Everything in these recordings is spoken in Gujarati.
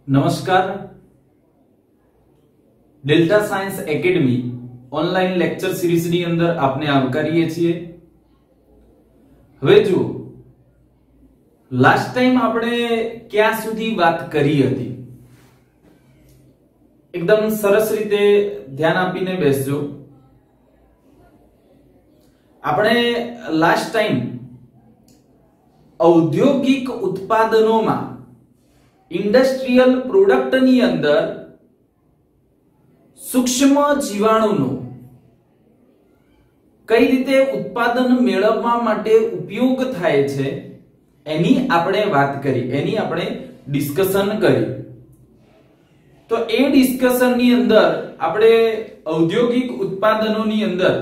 નમસ્કાર, delta science academy online lecture series ની અંદર આપને આવકારીએ છીએ। હવે જો લાસ્ટ ટાઈમ આપણે ક્યાં સુધી વાત કરી હતી, એકદમ સરસ રીતે ધ્યાન આપીને બેસજો। આપણે લાસ્ટ ટાઈમ ઔદ્યોગિક ઉત્પાદનોમાં ઇન્ડસ્ટ્રીયલ પ્રોડક્ટ ની અંદર સૂક્ષ્મ જીવાણુનો કઈ રીતે ઉત્પાદન મેળવવા માટે ઉપયોગ થાય છે એની આપણે વાત કરી, એની આપણે ડિસ્કશન કરી। તો એ ડિસ્કશન ની અંદર આપણે ઔદ્યોગિક ઉત્પાદનોની અંદર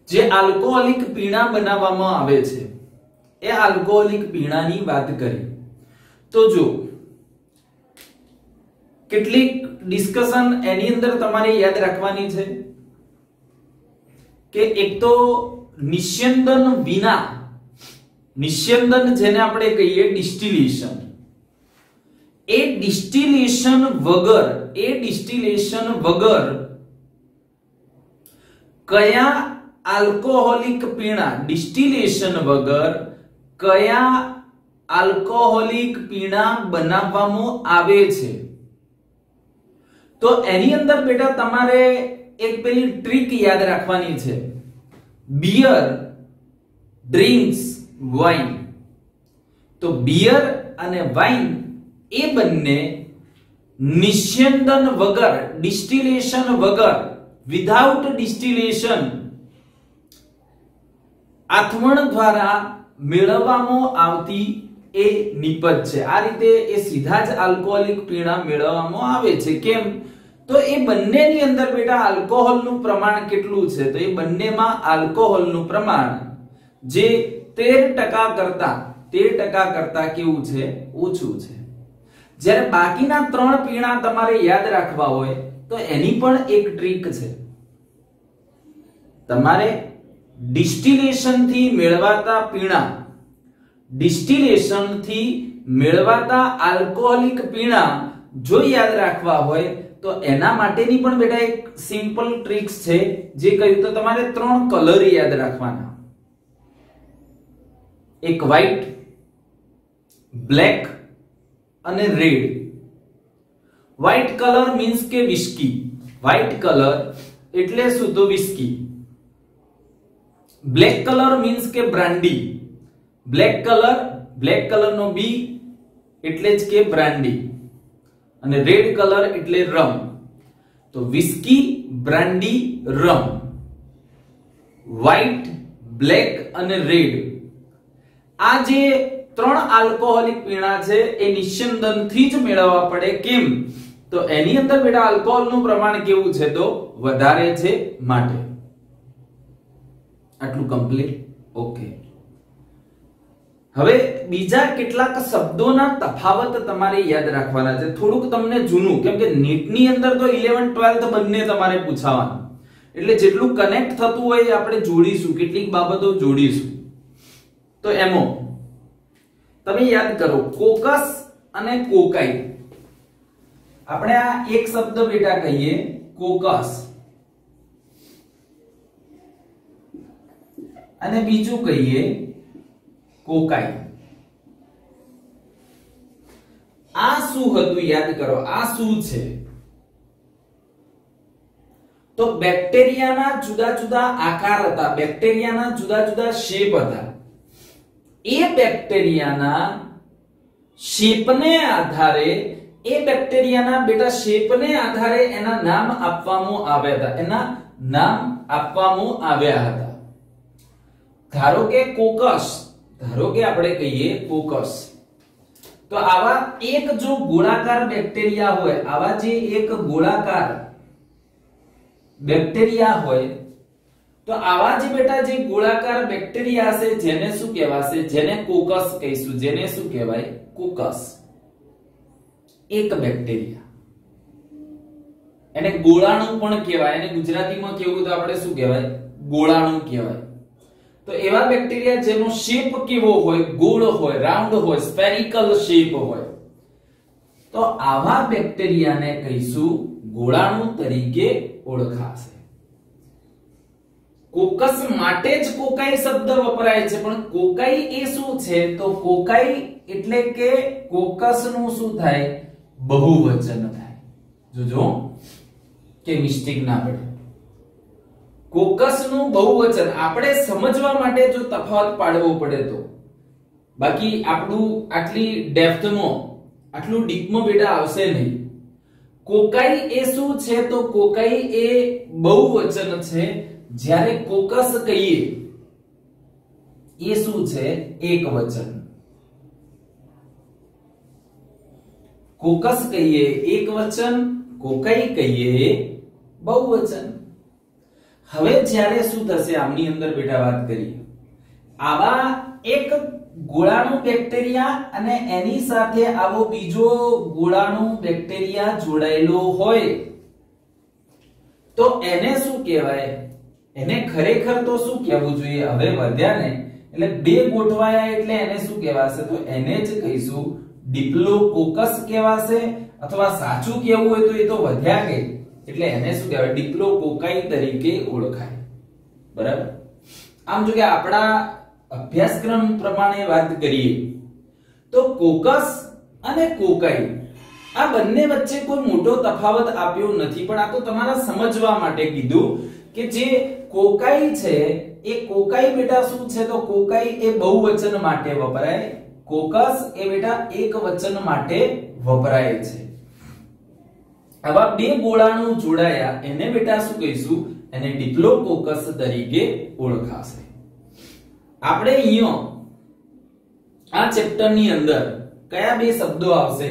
જે આલ્કોહોલિક પીણા બનાવવામાં આવે છે એ આલ્કોહોલિક પીણાની વાત કરી। તો જો કેટલીક ડિસ્કશન એની અંદર તમારે યાદ રાખવાની છે કે એક તો નિસ્યંદન વિના, નિસ્યંદન જેને આપણે કહીએ ડિસ્ટિલેશન, એ ડિસ્ટિલેશન વગર કયા આલ્કોહોલિક પીણા, ડિસ્ટિલેશન વગર કયા આલ્કોહોલિક પીણા બનાવવામાં આવે છે। તો એની અંદર બેટા તમારે એક પેલી ટ્રીક યાદ રાખવાની છે, બિયર ડ્રિંક્સ વાઇન। તો બિયર અને વાઇન એ બંને નિસ્યંદન વગર, ડિસ્ટિલેશન વગર, વિધાઉટ ડિસ્ટિલેશન આથમણ દ્વારા મેળવવામાં આવતી એ નિપજ છે। આ રીતે એ સીધા જ આલ્કોહોલિક પીણા મેળવવામાં આવે છે। કેમ? તો એ બંનેની અંદર બેટા આલ્કોહોલનું પ્રમાણ કેટલું છે? તો એ બંનેમાં આલ્કોહોલનું પ્રમાણ જે 13% કરતા કેવું છે? ઓછું છે। જ્યારે બાકીના 3 પીણા તમારે યાદ રાખવા હોય તો એની પણ એક ટ્રીક છે, તમારે ડિસ્ટિલેશન થી મેળવાતા પીણા, ડિસ્ટિલેશન થી મેળવાતા આલ્કોહોલિક પીણા જો યાદ રાખવા હોય તો એના માટેની પણ બેટા એક સિમ્પલ ટ્રિક્સ છે, જે કહ્યું તો તમારે 3 કલર યાદ રાખવાના, એક વ્હાઈટ, બ્લેક અને રેડ। વ્હાઈટ કલર મીન્સ કે વિસ્કી, વ્હાઈટ કલર એટલે શું? તો વિસ્કી। બ્લેક કલર મીન્સ કે બ્રાન્ડી, બ્લેક કલર નો બી એટલે જ કે બ્રાન્ડી, અને રેડ કલર એટલે રમ। તો વિસ્કી, બ્રાન્ડી, રમ, વ્હાઈટ, બ્લેક અને રેડ, આ જે 3 આલ્કોહોલિક પીણા છે એ નિસ્યંદન થી જ મેળવવા પડે। કેમ? તો એની અંદર બેટા આલ્કોહોલનું પ્રમાણ કેવું છે? તો વધારે છે માટે। આટલું કમ્પ્લીટ? ઓકે। હવે બીજા કેટલાક શબ્દોના તફાવત તમારે યાદ રાખવાના છે, થોડુંક તમને જૂનું, કેમ કે નીટ ની અંદર તો 11 12 બંને તમારે પૂછાવાના, એટલે જેટલું કનેક્ટ થતું હોય એ આપણે જોડીશું, કેટલીક બાબતો જોડીશું। તો એમો તમે યાદ કરો, કોકસ અને કોકાઈ। આપણે આ એક શબ્દ બેટા કહીએ કોકસ, અને બીજું કહીએ કોકાઈ। આ શું હતું યાદ કરો, આ શું છે? તો બેક્ટેરિયાના જુદા જુદા આકાર હતા, બેક્ટેરિયાના જુદા જુદા શેપ હતા। એ બેક્ટેરિયાના શેપને આધારે, એ બેક્ટેરિયાના બેટા શેપને આધારે એના નામ આપવામાં આવ્યા હતા, એના નામ આપવામાં આવ્યા હતા। ધારો કે કોકસ, ધારો કે આપણે કહીએ કોકસ, તો આવા એક જો ગોળાકાર બેક્ટેરિયા હોય, આવા જે એક ગોળાકાર બેક્ટેરિયા હોય, તો આવા જે બેટા જે ગોળાકાર બેક્ટેરિયા છે જેને શું કહેવાશે? જેને કોકસ કહીશું, જેને શું કહેવાય? કોકસ। એક બેક્ટેરિયા, એને ગોળાણુ પણ કહેવાય, એને ગુજરાતીમાં કેવું તો આપણે શું કહેવાય? ગોળાણુ કહેવાય। તો એવા બેક્ટેરિયા જેનો શેપ કેવો હોય? ગોળ હોય, રાઉન્ડ હોય, સ્ફેરિકલ શેપ હોય, તો આવા બેક્ટેરિયાને કહીશું ગોળાણુ તરીકે ઓળખાશે. કોકસ માટે જ કોકાઈ શબ્દ વપરાય છે, પણ કોકાઈ એ શું છે? તો કોકાઈ એટલે કે કોકસ નું શું થાય? બહુવચન થાય. જોજો કે મિસ્ટેક ના પડે. કોકસ નું બહુવચન આપણે સમજવા માટે જો તફાવત પાડવો પડે તો, બાકી આપણું આટલી ડેપ્થમાં આટલું ડીપમાં બેટા આવશે નહીં. કોકાઈ એ શું છે? તો કોકાઈ એ બહુવચન છે. જ્યારે કોકસ કહીએ એ શું છે? એકવચન. કોકસ કહીએ એકવચન, કોકાઈ કહીએ બહુવચન. હવે જ્યારે શું થશે આમની અંદર બેટા વાત કરીએ, આવા એક ગોળાણુ બેક્ટેરિયા અને એની સાથે આવો બીજો ગોળાણુ બેક્ટેરિયા જોડાયેલો હોય તો એને શું કહેવાય? એને ખરેખર તો શું કહેવું જોઈએ? હવે વધ્યા ને એટલે બે ગોઠવાયા એટલે એને શું કહેવાશે? તો એને જ કહીશું ડિપ્લોકોકસ કહેવાશે, અથવા સાચું કહેવું હોય તો એ તો વધ્યા કે એટલે એને શું કહેવાય? ડિપ્લોકોકાઈ તરીકે ઓળખાય. બરાબર. આમ જો કે આપણા અભ્યાસક્રમ પ્રમાણે વાત કરીએ તો કોકસ અને કોકાઈ આ બંને વચ્ચે કોઈ મોટો તફાવત આપ્યો નથી, પણ આ તો તમારા સમજવા માટે કીધું કે જે કોકાઈ છે એ કોકાઈ બેટા શું છે? તો કોકાઈ એ બહુવચન માટે વપરાય, કોકસ એ બેટા એકવચન માટે વપરાય છે. આવા બે ગોળાણુ જોડાયા એને બેટા શું કહીશું? એને ડિપ્લોકોકસ તરીકે ઓળખાશે. આપણે અહીંયા આ ચેપ્ટર ની અંદર કયા બે શબ્દો આવશે?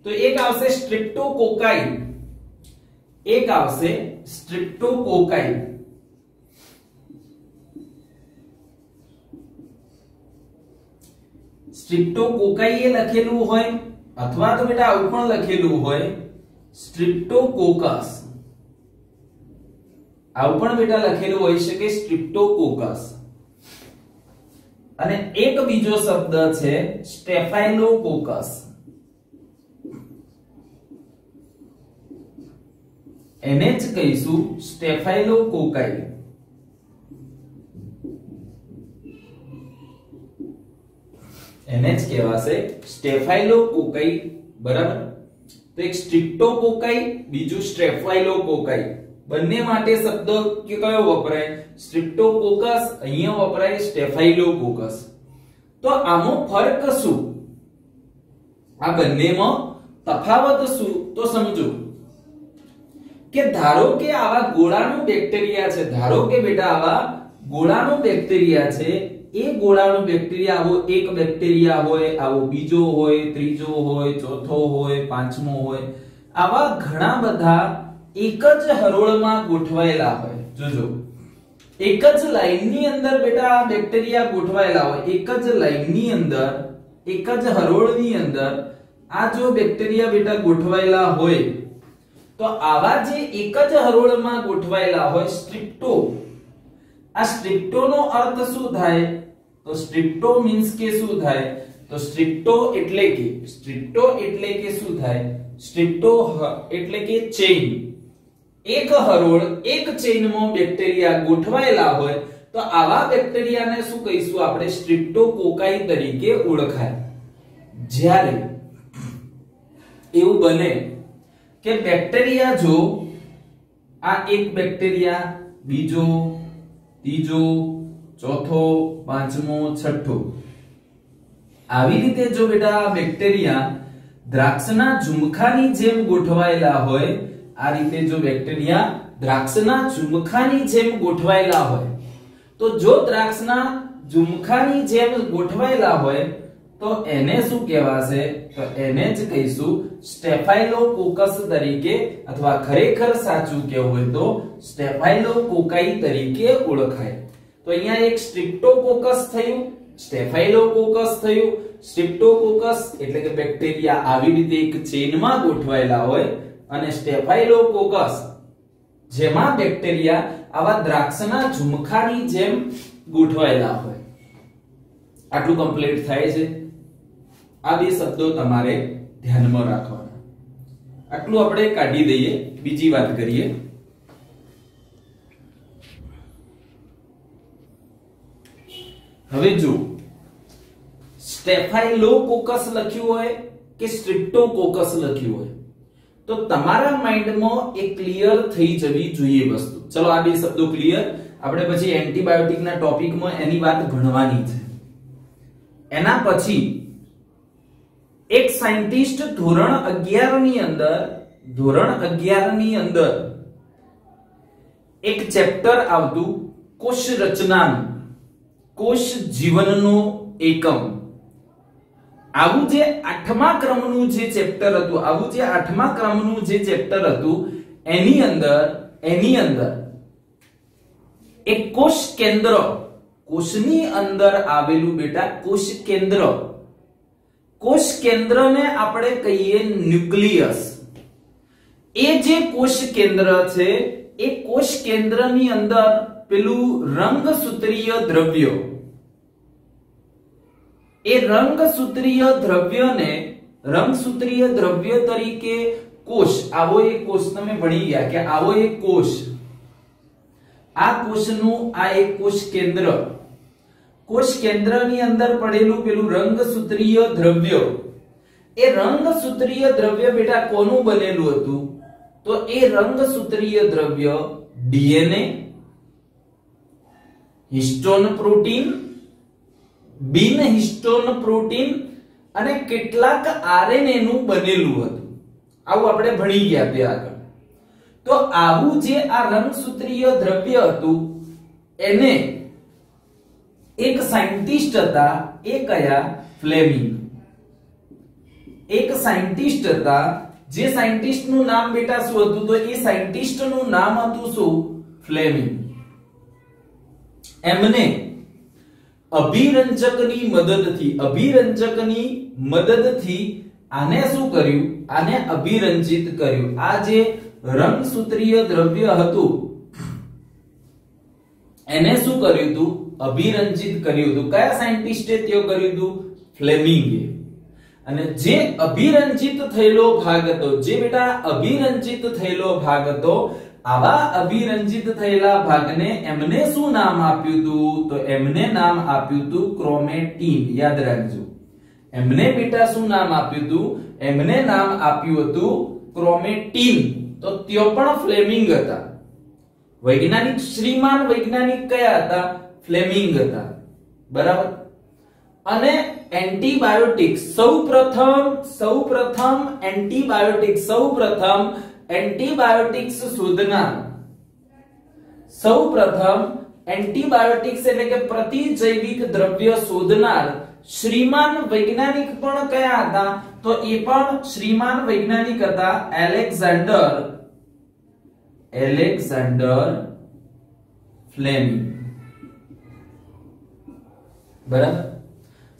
તો એક આવશે સ્ટ્રિપ્ટોકોકાઈ, એક આવશે સ્ટ્રિપ્ટોકોકાઈ. સ્ટ્રિપ્ટોકોકાઈ એ લખેલું હોય અથવા તો બેટા આવું પણ લખેલું હોય સ્ટ્રિપ્ટોકોકસ. આવું પણ બેટા લખેલું હોઈ શકે સ્ટ્રિપ્ટોકોકસ. અને એક બીજો શબ્દ છે સ્ટેફાઇલોકોકસ. એને જ કહીશું સ્ટેફાઇલોકોકાઈ. એને જ કહેવાશે સ્ટેફાઇલોકોકાઈ. બરાબર. તો એક સ્ટ્રિપ્ટોકોકાઈ, બીજું સ્ટેફાઇલોકોકાઈ. બંને માટે શબ્દ કયો વપરાય? સ્ટ્રિપ્ટોકોકસ, અહીંયા વપરાય સ્ટેફાઇલોકોકસ. તો આનો ફરક શું? આ બંનેમાં તફાવત શું? તો સમજો કે ધારો કે આવા ગોળાણુ બેક્ટેરિયા છે, ધારો કે બેટા આવા ગોળાણુ બેક્ટેરિયા છે, એ ગોળાણુ બેક્ટેરિયા આવો એક બેક્ટેરિયા હોય, આવો બીજો હોય, ત્રીજો હોય, ચોથો હોય, પાંચમો હોય, આવા ઘણા બધા એક જ હરોળમાં ગોઠવાયેલા હોય. જોજો એક જ લાઈનની અંદર બેટા આ બેક્ટેરિયા ગોઠવાયેલા હોય, એક જ લાઈનની અંદર, એક જ હરોળની અંદર આ જો બેક્ટેરિયા બેટા ગોઠવાયેલા હોય તો આવા જે એક જ હરોળમાં ગોઠવાયેલા હોય સ્ટ્રિપ્ટો, આ સ્ટ્રિપ્ટો નો અર્થ શું થાય? તો સ્ટ્રિપ્ટો મીન્સ કે શું થાય? તો સ્ટ્રિપ્ટો એટલે કે શું થાય? સ્ટ્રિપ્ટો એટલે કે ચેઇન. એક હરોળ એક ચેઇનમાં બેક્ટેરિયા ગોઠવાયેલા હોય તો આવા બેક્ટેરિયાને શું કહીશું આપણે? સ્ટ્રિપ્ટોકોકાઈ તરીકે ઓળખાય. જ્યારે એવું બને કે બેક્ટેરિયા જો આ એક બેક્ટેરિયા, બીજો, ત્રીજો, ચોથો, પાંચમો, છઠ્ઠો, આવી રીતે જો બેટા બેક્ટેરિયા દ્રાક્ષના ઝુમખાની જેમ ગોઠવાયેલા હોય, આ રીતે જો બેક્ટેરિયા દ્રાક્ષના ઝુમખાની જેમ ગોઠવાયેલા હોય તો જો દ્રાક્ષના ઝુમખાની જેમ ગોઠવાયેલા હોય તો એને શું કહેવાશે? તો એને જ કહીશું સ્ટેફાઇલોકોકસ તરીકે, અથવા ખરેખર સાચું કહેવું હોય તો સ્ટેફાઇલોકોકાઈ તરીકે ઓળખાય. તો અહીંયા એક સ્ટ્રિપ્ટોકોકસ થયું, સ્ટેફાઇલોકોકસ થયું. સ્ટ્રિપ્ટોકોકસ એટલે કે બેક્ટેરિયા આવી રીતે એક ચેઇનમાં ગોઠવાયેલા હોય, અને સ્ટેફાઇલોકોકસ જેમાં બેક્ટેરિયા આવા દ્રાક્ષના ઝુમખાની જેમ ગોઠવાયેલા હોય. આટલું કમ્પ્લીટ થાય છે. આ બે શબ્દો તમારે ધ્યાનમાં રાખવાના. આટલું આપણે કાઢી દઈએ, બીજી વાત કરીએ. હવે જો સ્ટેફાઇલોકોકસ લખ્યું હોય કે સ્ટ્રિપ્ટોકોકસ લખ્યું હોય તો તમારા માઇન્ડમાં એ ક્લિયર થઈ જવી જોઈએ વસ્તુ. ચલો આ બે શબ્દો ક્લિયર, આપણે પછી એન્ટીબાયોટિકના ટોપિકમાં એની વાત ભણવાની છે. એના પછી એક સાયન્ટિસ્ટ ધોરણ 11 ની અંદર એક ચેપ્ટર આવતું કોષ રચનાનું, કોષ જીવનનો એકમ. આવું જે 8મા ક્રમનું જે ચેપ્ટર હતું, એની અંદર એક કોષ કેન્દ્ર, કોષની અંદર આવેલું બેટા કોષ કેન્દ્રને આપણે કહીએ ન્યુક્લિયસ. એ જે કોષ કેન્દ્ર છે, એ કોષ કેન્દ્રની અંદર પેલું રંગસૂત્રીય દ્રવ્ય, એ રંગસૂત્રીય દ્રવ્ય તરીકે કોષ, આવો એક કોષ તમે ભણી ગયા કે આવો એક કોષ, આ કોષનું આ એક કોષ કેન્દ્રની અંદર પડેલું પેલું રંગસૂત્રીય દ્રવ્ય, એ રંગસૂત્રીય દ્રવ્ય બેટા કોનું બનેલું હતું? તો એ રંગસૂત્રીય દ્રવ્ય ડીએનએ, હિસ્ટોન પ્રોટીન, બિન હિસ્ટોન પ્રોટીન અને કેટલાક આરએનએ નું બનેલું હતું. આવું આપણે ભણી ગયા ત્યાં આગળ. તો આવું જે આ રંગસૂત્રીય દ્રવ્ય હતું, એને એક સાયન્ટિસ્ટ હતા, એ કયા? ફ્લેમિંગ. એક સાયન્ટિસ્ટ હતા, જે સાયન્ટિસ્ટ નું નામ બેટા શું હતું? તો એ સાયન્ટિસ્ટ નું નામ હતું શું? ફ્લેમિંગ. એમને અભિરંજકની મદદથી આને શું કર્યું? આને અભિરંજિત કર્યું. આ જે રંગસૂત્રીય દ્રવ્ય હતું, એને શું કર્યું હતું? અભિરંજિત કર્યું હતું. કયા સાયન્ટિસ્ટે તે કર્યું હતું? ફ્લેમિંગે. અને જે અભિરંજિત થયેલો ભાગ હતો, જે બેટા અભિરંજિત થયેલો ભાગ હતો, આવા અભિરંજિત થયેલા ભાગને એમને શું નામ આપ્યું હતું? તો એમને નામ આપ્યું હતું ક્રોમેટીન. યાદ રાખજો, એમને બેટા શું નામ આપ્યું હતું? એમને નામ આપ્યું હતું ક્રોમેટીન. તો ત્યો પણ ફ્લેમિંગ હતા. વૈજ્ઞાનિક, શ્રીમાન વૈજ્ઞાનિક કયા હતા? ફ્લેમિંગ હતા. બરાબર. અને એન્ટીબાયોટિક્સ સૌપ્રથમ એન્ટીબાયોટિક્સ એટલે કે પ્રતિજૈવિક દ્રવ્ય શોધનાર શ્રીમાન વૈજ્ઞાનિક પણ કયા હતા? તો એ પણ શ્રીમાન વૈજ્ઞાનિક હતા એલેક્ઝાન્ડર ફ્લેમિંગ. બરાબર.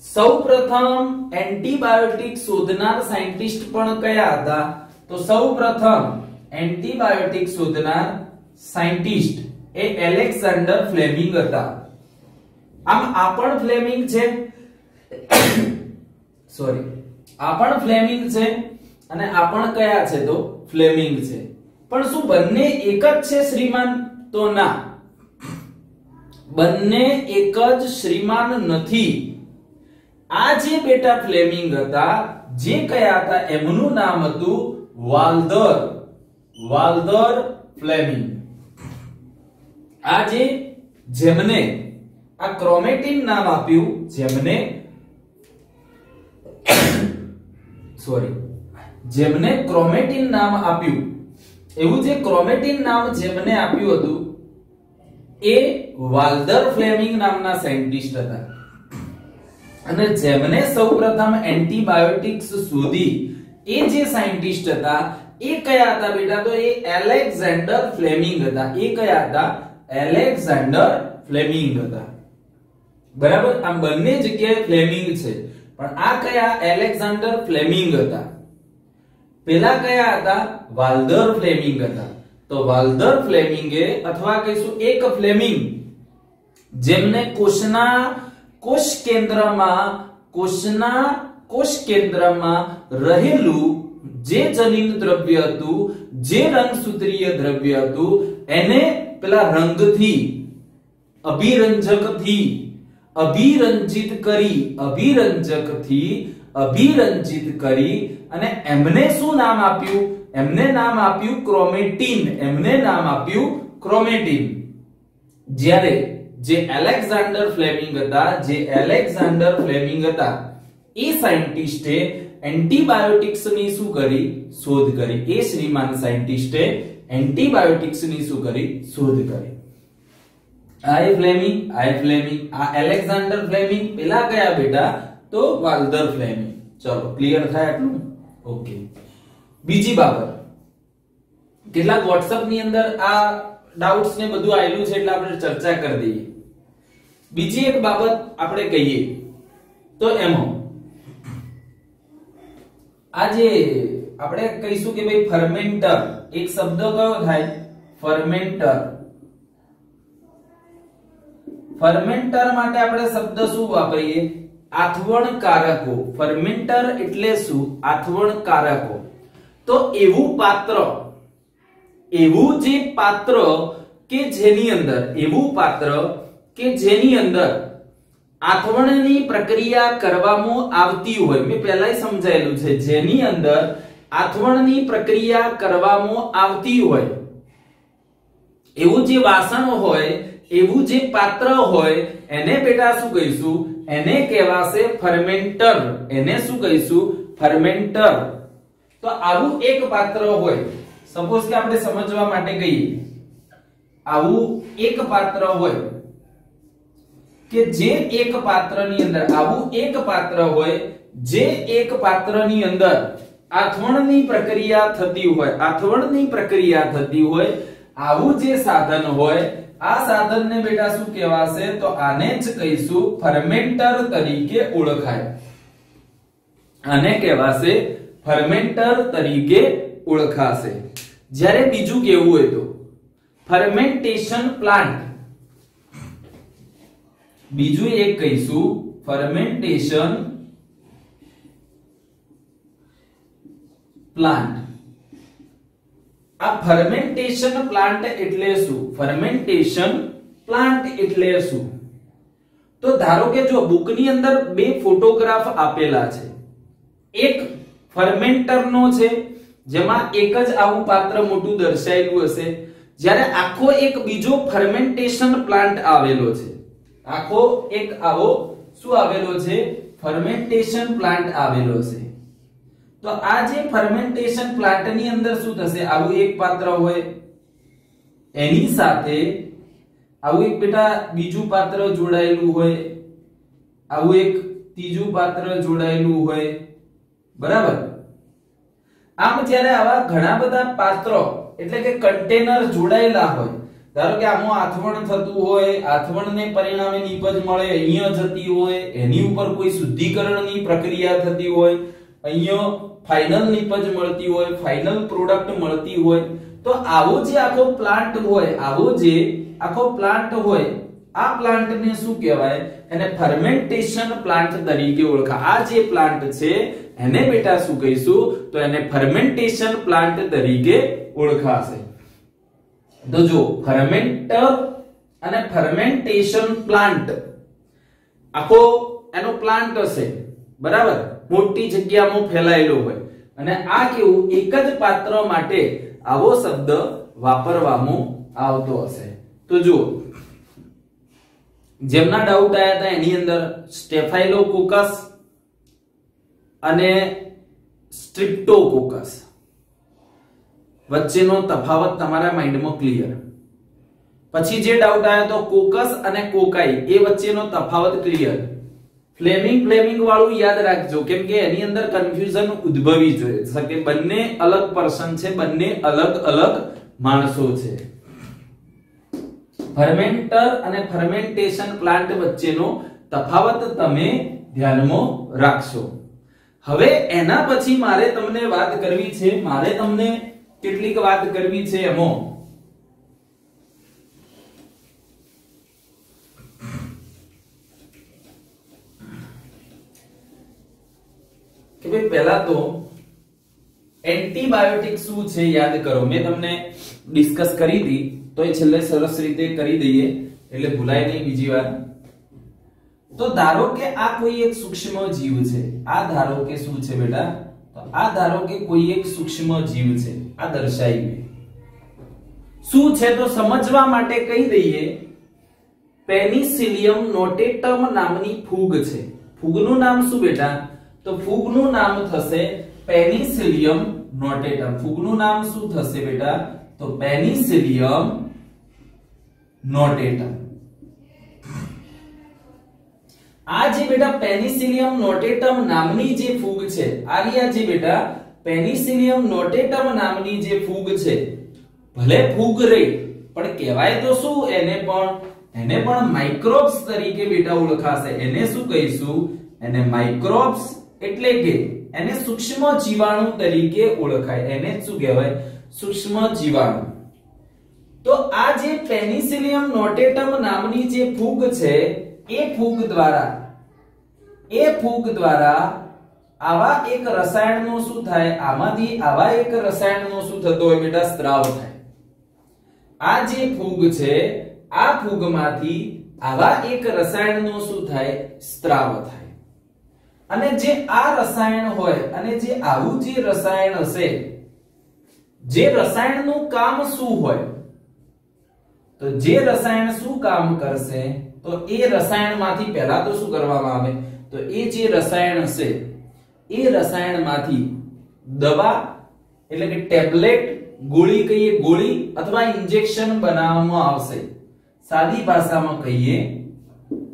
સૌપ્રથમ એન્ટીબાયોટિક શોધનાર સાયન્ટિસ્ટ પણ કયા હતા? તો સૌપ્રથમ એન્ટીબાયોટિક શોધનાર સાયન્ટિસ્ટ એ એલેક્ઝાન્ડર ફ્લેમિંગ હતા. આમ આ પણ ફ્લેમિંગ છે, સોરી, આ પણ ફ્લેમિંગ છે અને આ પણ કયા છે? તો ફ્લેમિંગ છે. પણ શું બંને એક જ છે શ્રીમાન? તો ના, બંને એક જ શ્રીમાન નથી. આ જે બેટા ફ્લેમિંગ હતા, જે કયા હતા? એમનું નામ હતું વાલ્ધર ફ્લેમિંગ. આ જેમને આ ક્રોમેટીન નામ આપ્યું, જેમને ક્રોમેટીન નામ આપ્યું, એવું જે ક્રોમેટીન નામ જેમને આપ્યું હતું, એ વાલ્ધર ફ્લેમિંગ નામના સાયન્ટિસ્ટ હતા. અને જેમને સૌપ્રથમ એન્ટીબાયોટિક્સ શોધી, એ જે સાયન્ટિસ્ટ હતા, એ કયા હતા બેટા? તો એ એલેક્ઝાન્ડર ફ્લેમિંગ હતા. એ કયા હતા? એલેક્ઝાન્ડર ફ્લેમિંગ હતા. બરાબર. આ બંને જગ્યાએ ફ્લેમિંગ છે, પણ આ કયા? એલેક્ઝાન્ડર ફ્લેમિંગ હતા. પેલા કયા હતા? વાલ્ધર ફ્લેમિંગ હતા. તો વાલ્ધર ફ્લેમિંગે, અથવા કહીશું એક ફ્લેમિંગ, જેમને કોષ કેન્દ્રમાં રહેલું જે જનીન દ્રવ્ય હતું, જે રંગસૂત્રીય દ્રવ્ય હતું, એને પેલા રંગથી, અભિરંજકથી અભિરંજિત કરી અને એમને શું નામ આપ્યું? એમને નામ આપ્યું ક્રોમેટીન. જ્યારે જે એલેક્ઝાન્ડર ફ્લેમિંગ હતા એ સાયન્ટિસ્ટે એન્ટીબાયોટિક્સ ની શું કરી? શોધ કરી. એ શ્રીમાન સાયન્ટિસ્ટે એન્ટીબાયોટિક્સ ની શું કરી? શોધ કરી. આઈ ફ્લેમિંગ, આ એલેક્ઝાન્ડર ફ્લેમિંગ, પેલા કયા બેટા? તો વાલ્ધર ફ્લેમિંગ. ચલો ક્લિયર થાય આટલું? ઓકે. બીજી બાબત, કેટલાક WhatsApp ની અંદર આ ડાઉટ્સ ને બધું આવેલું છે એટલે આપણે ચર્ચા કરી દઈએ. બીજી એક બાબત આપણે કહીએ તો એમાં આ જે આપણે કહીશું કે ભાઈ ફર્મેન્ટર, એક શબ્દ કયો થાય? ફર્મેન્ટર. ફર્મેન્ટર માટે આપણે શબ્દ શું વાપરીએ? આથવણકારકો. ફર્મેન્ટર એટલે શું? આથવણકારકો. તો એવું પાત્ર, એવું જે પાત્ર કે જેની અંદર આથવણની પ્રક્રિયા કરવામાં આવતી હોય, મેં પહેલા સમજાયેલું છે, જેની અંદર આથવણની પ્રક્રિયા કરવામાં આવતી હોય એવું જે વાસણ હોય, એવું જે પાત્ર હોય, એને બેટા શું કહીશું? એને કહેવાશે ફર્મેન્ટર. એને શું કહીશું? ફર્મેન્ટર. તો આવું એક પાત્ર હોય, સપોઝ કે આપણે સમજવા માટે કહીએ, આવું એક પાત્ર હોય કે જે એક પાત્રની અંદર, આવું એક પાત્ર હોય જે એક પાત્રની અંદર આથવણની પ્રક્રિયા થતી હોય, આવું જે સાધન હોય, આ સાધનને બેટા શું કહેવાશે? તો આને જ કહીશું ફર્મેન્ટર તરીકે ઓળખાય. આને કહેવાશે ફર્મેન્ટર તરીકે ઓળખાશે. જ્યારે બીજું કેવું હોય તો ફર્મેન્ટેશન પ્લાન્ટ. બીજું એક કહીશું ફર્મેન્ટેશન પ્લાન્ટ. આ ફર્મેન્ટેશન પ્લાન્ટ એટલે શું? ફર્મેન્ટેશન પ્લાન્ટ એટલે શું? તો ધારો કે જો બુકની અંદર બે ફોટોગ્રાફ આપેલા છે, એક ફર્મેન્ટરનો છે જેમાં એક જ આવું પાત્ર મોટું દર્શાયેલું હશે, જ્યારે આખો એક બીજો ફર્મેન્ટેશન પ્લાન્ટ આવેલો છે. આખો એક આવો શું આવેલો છે? ફર્મેન્ટેશન પ્લાન્ટ આવેલો છે. તો આ જે ફર્મેન્ટેશન પ્લાન્ટની અંદર શું થશે? આવું એક પાત્ર હોય, એની સાથે આવું એક બેટા બીજું પાત્ર જોડાયેલું હોય, આવું એક ત્રીજું પાત્ર જોડાયેલું હોય, બરાબર? આમ જ્યારે આવા ઘણા બધા પાત્રો એટલે કે કન્ટેનર જોડાયેલા હોય, ધારો કે આમાં આથવણ થતું હોય, આથવણને પરિણામે નીપજ મળે, અહીંયા જતી હોય, એની ઉપર કોઈ શુદ્ધિકરણની પ્રક્રિયા થતી હોય, અહીંયા ફાઇનલ નીપજ મળતી હોય, ફાઇનલ પ્રોડક્ટ મળતી હોય, તો આવો જે આખો પ્લાન્ટ હોય, આ પ્લાન્ટને શું કહેવાય? એને ફર્મેન્ટેશન પ્લાન્ટ તરીકે ઓળખાય. આ જે પ્લાન્ટ છે એને બેટા શું કહીશું? તો એને ફર્મેન્ટેશન પ્લાન્ટ તરીકે ઓળખાશે. તો જો ફર્મેન્ટર અને ફર્મેન્ટેશન પ્લાન્ટ, આખો એનો પ્લાન્ટ હશે, બરાબર? મોટી જગ્યામાં ફેલાયેલો હોય, અને આ કેવું? એક જ પાત્ર માટે આવો શબ્દ વાપરવામાં આવતો હશે. તો જો જેમના ડાઉટ આયા હતા એની અંદર સ્ટેફાઇલોકોકસ અને સ્ટ્રિપ્ટોકોકસ વચ્ચેનો તફાવત તમારા માઇન્ડમાં ક્લિયર. પછી જે ડાઉટ આવ્યો તો કોકસ અને કોકાઈ, એ વચ્ચેનો તફાવત ક્લિયર. ફ્લેમિંગ વાળું યાદ રાખજો, કેમ કે એની અંદર કન્ફ્યુઝન ઉદ્ભવી શકે. બંને અલગ પર્સન છે, બંને અલગ અલગ માણસો છે. ફર્મેન્ટર અને ફર્મેન્ટેશન પ્લાન્ટ વચ્ચેનો તફાવત તમે ધ્યાનમાં રાખશો. હવે એના પછી મારે તમને વાત કરવી છે, કેટલીક વાત કરવી છે એમાં કે ભાઈ પહેલા તો એન્ટીબાયોટિક શું છે યાદ કરો, મેં તમને ડિસ્કસ કરી હતી તો એ છેલ્લે સરસ રીતે કરી દઈએ એટલે ભૂલાય નહીં બીજી વાર. તો ધારો કે આ કોઈ એક સૂક્ષ્મ જીવ છે, આ ધારો કે શું છે બેટા, તો આ ધારો કે કોઈ એક સૂક્ષ્મ જીવ છે, આ દર્શાવી શું છે તો સમજવા માટે કહી દઈએ. પેનિસિલિયમ નોટેટમ નામની ફૂગ છે. ફૂગનું નામ શું બેટા, તો ફૂગનું નામ થશે પેનિસિલિયમ નોટેટમ. ફૂગનું નામ શું થશે બેટા, તો પેનિસિલિયમ નોટેટમ. આ જે બેટા પેનિસિલિયમ નોટેટમ નામની જે ફૂગ છે, આ રહ્યા જે બેટા પેનિસિલિયમ નોટેટમ નામની જે ફૂગ છે, ભલે ફૂગ રહી પણ કહેવાય તો શું એને પણ માઇક્રોબ્સ તરીકે બેટા ઓળખાશે. એને શું કહીશું, એને માઇક્રોબ્સ એટલે કે એને સૂક્ષ્મ જીવાણુ તરીકે ઓળખાય. એને શું કહેવાય, સૂક્ષ્મ જીવાણુ. તો આ જે પેનિસિલિયમ નોટેટમ નામની જે ફૂગ છે, એ ફૂગ દ્વારા આવા એક રસાયણનો શું થાય, આમાંથી આવા એક રસાયણનો શું થતો હોય બેટા, સ્ત્રાવ થાય. આ જે ફૂગ છે, આ ફૂગમાંથી આવા એક રસાયણનો શું થાય, સ્ત્રાવ થાય. અને જે આ રસાયણ હોય અને જે આવું જે રસાયણ હશે, જે રસાયણનું કામ શું હોય, તો જે રસાયણ શું કામ કરશે, તો એ રસાયણમાંથી પહેલા તો શું કરવામાં આવે, તો એ જે રસાયણ હશે એ રસાયણમાંથી દવા એટલે કે ટેબ્લેટ, ગોળી કહીએ, ગોળી અથવા ઇન્જેક્શન બનાવવામાં આવશે. સાદી ભાષામાં કહીએ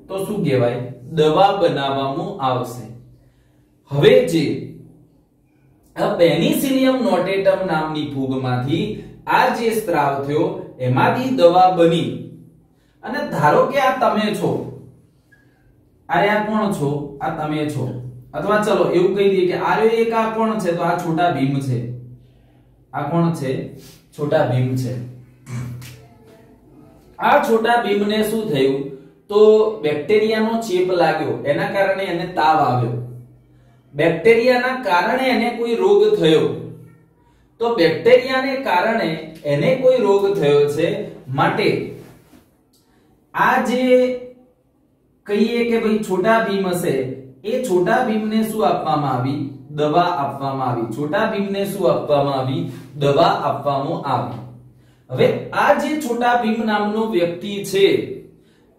તો શું કહેવાય, દવા બનાવવામાં આવશે. હવે જે આ પેનિસિલિયમ નોટેટમ નામની ફૂગમાંથી આ જે સ્ત્રાવ થયો એમાંથી દવા બની. અને ધારો કે આ તમે છો, અરે આ કોણ છો, આ તમે છો, અથવા ચલો એવું કહી દઈએ કે આ એક આ કોણ છે, તો આ છોટા ભીમ છે. આ કોણ છે, છોટા ભીમ છે. આ છોટા ભીમને શું થયું, તો બેક્ટેરિયાનો ચેપ લાગ્યો, એના કારણે એને તાવ આવ્યો. બેક્ટેરિયાના કારણે એને કોઈ રોગ થયો. તો બેક્ટેરિયાને કારણે એને કોઈ રોગ થયો છે, માટે આ જે કહીએ કે ભાઈ છોટા ભીમ હશે, એ છોટા ભીમને શું આપવામાં આવી, દવા આપવામાં આવી. છોટા ભીમને શું આપવામાં આવી, દવા આપવામાં આવી. હવે આ જે છોટા ભીમ નામનો વ્યક્તિ છે,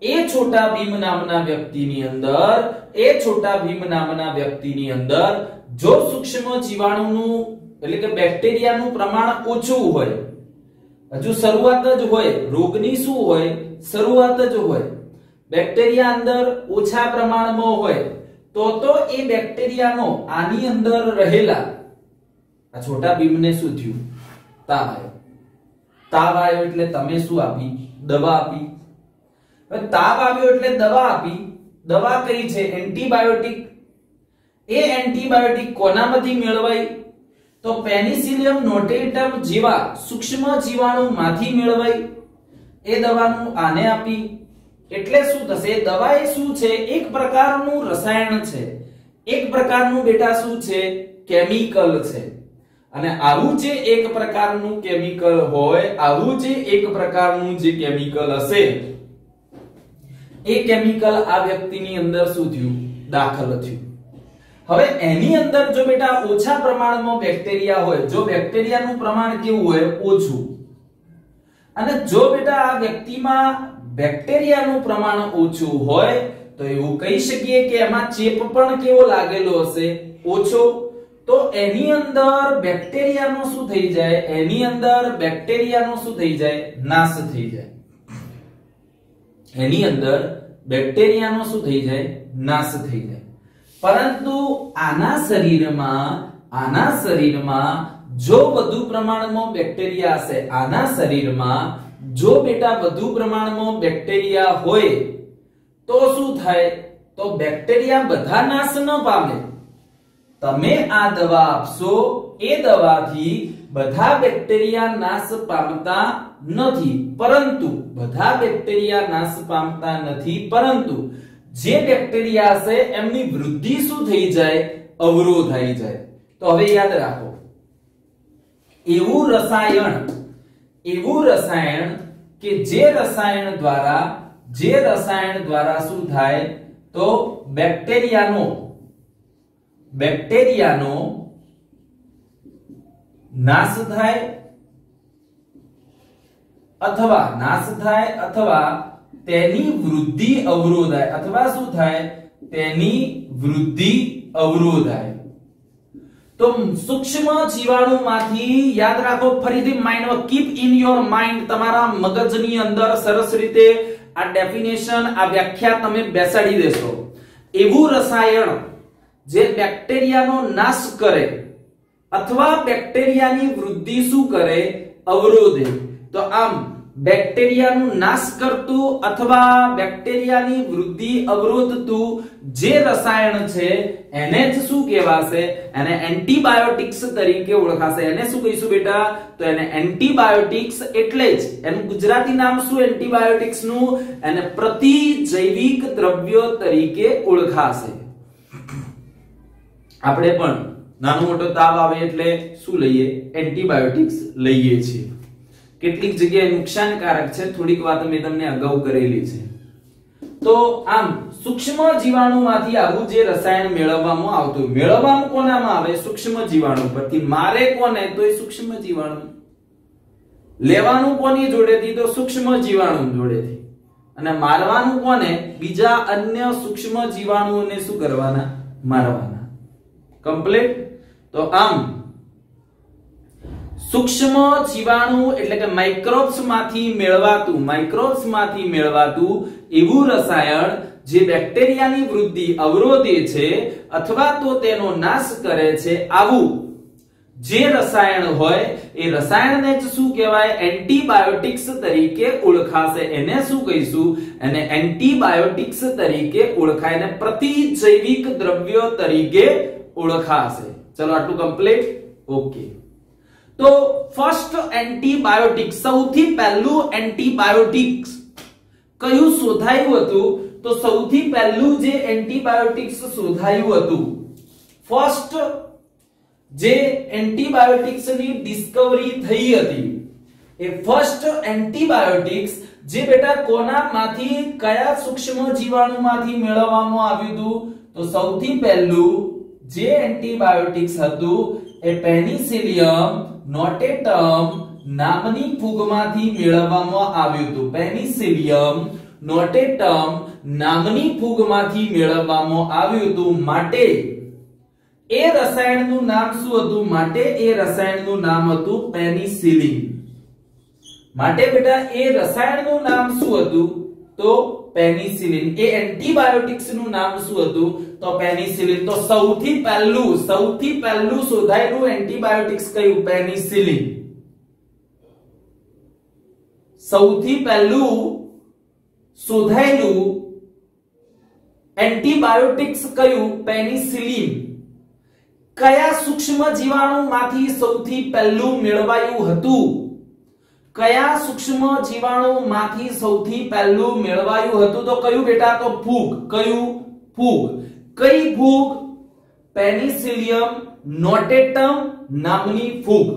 એ છોટા ભીમ નામના વ્યક્તિની અંદર જો સૂક્ષ્મ જીવાણુનું એટલે કે બેક્ટેરિયાનું પ્રમાણ ઓછું હોય, હજુ શરૂઆત જ હોય, રોગની શું હોય, શરૂઆત જ હોય, બેક્ટેરિયા અંદર ઓછા પ્રમાણમાં હોય, તો એ બેક્ટેરિયાનો આની અંદર રહેલા આ છોટા ભીમને શું થયું, તાવ આવ્યો. તાવ આવ્યો એટલે તમે શું આપી, દવા આપી. હવે તાવ આવ્યો એટલે દવા આપી. દવા કઈ છે, એન્ટીબાયોટિક. એ એન્ટીબાયોટિક કોનામાંથી મેળવાય, તો પેનિસિલિયમ નોટેટમ જેવા સૂક્ષ્મ જીવાણુમાંથી મેળવાય. એ દવાનું આને આપી એટલે શું થશે, દવા એ શું છે, એક પ્રકારનું રસાયણ છે, એક પ્રકારનું બેટા શું છે, કેમિકલ છે. અને આવું જે એક પ્રકારનું કેમિકલ હોય, આવું જે એક પ્રકારનું જે કેમિકલ હશે, એ કેમિકલ આ વ્યક્તિની અંદર શું થયું, દાખલ થયું. હવે એની અંદર જો બેટા ઓછા પ્રમાણમાં બેક્ટેરિયા હોય, જો બેક્ટેરિયાનું પ્રમાણ કેવું હોય, ઓછું, અને જો બેટા આ વ્યક્તિમાં બેક્ટેરિયાનું પ્રમાણ ઓછું હોય, તો એવું કહી શકીએ કે એમાં ચેપ પણ કેવો લાગેલો હશે, ઓછો. તો એની અંદર બેક્ટેરિયાનો શું થઈ જાય, એની અંદર બેક્ટેરિયાનો શું થઈ જાય, નાશ થઈ જાય. એની અંદર બેક્ટેરિયાનો શું થઈ જાય, નાશ થઈ જાય. પરંતુ આના શરીરમાં જો વધુ પ્રમાણમાં બેક્ટેરિયા હશે, આના શરીરમાં જો બેટા વધુ પ્રમાણમાં બેક્ટેરિયા હોય, તો શું થાય, તો બેક્ટેરિયા બધા નાશ ન પામે. તમે આ દવા આપશો, એ દવાથી બધા બેક્ટેરિયા નાશ પામતા નથી, પરંતુ બધા બેક્ટેરિયા નાશ પામતા નથી, પરંતુ જે બેક્ટેરિયા હશે એમની વૃદ્ધિ શું થઈ જાય, અવરોધાઈ જાય. તો હવે યાદ રાખો, એવું રસાયણ કે જે રસાયણ દ્વારા શું થાય તો બેક્ટેરિયાનો નાશ થાય અથવા તેની વૃદ્ધિ અવરોધાય અથવા શું થાય તેની વૃદ્ધિ અવરોધાય। તો સૂક્ષ્મ જીવાણુમાંથી યાદ રાખો, ફરીથી mind keep in your mind, તમારા મગજની અંદર સરસ રીતે આ ડેફિનેશન, આ વ્યાખ્યા તમે બેસાડી દેશો। એવું રસાયણ જે બેક્ટેરિયાનો નાશ કરે અથવા બેક્ટેરિયાની વૃદ્ધિ શું કરે અવરોધે। તો આમ બેક્ટેરિયાનું નાશ કરતું અથવા બેક્ટેરિયાની વૃદ્ધિ અવરોધતું જે રસાયણ છે એને જ શું કહેવાશે? એને એન્ટીબાયોટિક્સ તરીકે ઓળખાશે। એને શું કહીશું બેટા? તો એને એન્ટીબાયોટિક્સ, એટલે જ એનું ગુજરાતી નામ શું એન્ટીબાયોટિક્સ નું? એને પ્રતિજૈવિક દ્રવ્યો તરીકે ઓળખાશે। આપણે પણ નાનો મોટો તાવ આવે એટલે શું લઈએ? એન્ટીબાયોટિક્સ લઈએ છીએ। કેટલીક જગ્યાએ નુકસાનકારક છે, થોડીક વાત મેં તમને અગાઉ કરેલી છે। તો આમ સૂક્ષ્મ જીવાણુમાંથી આવું જે રસાયણ મેળવવામાં આવતું, મેળવવામાં કોનામાં આવે? સૂક્ષ્મ જીવાણુ પરથી। મારે કોને? તો એ સૂક્ષ્મ જીવાણુ। લેવાનું કોની જોડેથી? તો સૂક્ષ્મ જીવાણુ જોડેથી। અને મારવાનું કોને? બીજા અન્ય સૂક્ષ્મ જીવાણુઓને શું કરવાના? મારવાના। કમ્પ્લીટ। તો આમ સૂક્ષ્મ જીવાણુ એટલે કે માઇક્રોબ્સ માંથી મેળવાતું એવું રસાયણ જે બેક્ટેરિયાની વૃદ્ધિ અવરોધે છે અથવા તો તેનો નાશ કરે છે, આવું જે રસાયણ હોય એ રસાયણને જ શું કહેવાય? એન્ટીબાયોટિક્સ તરીકે ઓળખાશે। એને શું કહીશું? એને એન્ટીબાયોટિક્સ તરીકે ઓળખાય, અને પ્રતિજૈવિક દ્રવ્યો તરીકે ઓળખાશે। ચલો આટલું કમ્પ્લીટ? ઓકે। તો ફર્સ્ટ એન્ટીબાયોટિક, સૌથી પહેલું એન્ટીબાયોટિક્સ કયું શોધાયું હતું? તો સૌથી પહેલું જે એન્ટીબાયોટિક્સ શોધાયું હતું, ફર્સ્ટ જે એન્ટીબાયોટિક્સ ની ડિસ્કવરી થઈ હતી, એ ફર્સ્ટ એન્ટીબાયોટિક્સ જે બેટા કોનામાંથી, કયા સૂક્ષ્મ જીવાણુમાંથી મેળવવામાં આવ્યું હતું? તો સૌથી પહેલું જે એન્ટીબાયોટિક્સ હતું એ પેનિસિલિયમ નોટેટમ નામની ફૂગમાંથી મેળવવામાં આવ્યું હતું। પેનિસિલિયમ નોટેટમ નામની ફૂગમાંથી મેળવવામાં આવ્યું હતું। માટે એ રસાયણનું નામ શું હતું? માટે એ રસાયણનું નામ હતું પેનિસિલિન। માટે બેટા એ રસાયણનું નામ શું હતું? તો પેનિસિલિન। એ એન્ટીબાયોટિક્સ નું નામ શું હતું? તો પેનિસિલિન। તો સૌથી પહેલું શોધાયેલું એન્ટીબાયોટિક્સ કયું? પેનિસિલિન। સૌથી પહેલું શોધાયેલું એન્ટીબાયોટિક્સ કયું? પેનિસિલિન। કયા સૂક્ષ્મ જીવાણુમાંથી સૌથી પહેલું મેળવાયું હતું? કયા સૂક્ષ્મ જીવાણુમાંથી સૌથી પહેલું મેળવાયું હતું? તો કયું બેટા? તો ફૂગ। કયું? ફૂગ। કઈ ફૂગ? પેનિસિલિયમ નોટેટમ નામની ફૂગ।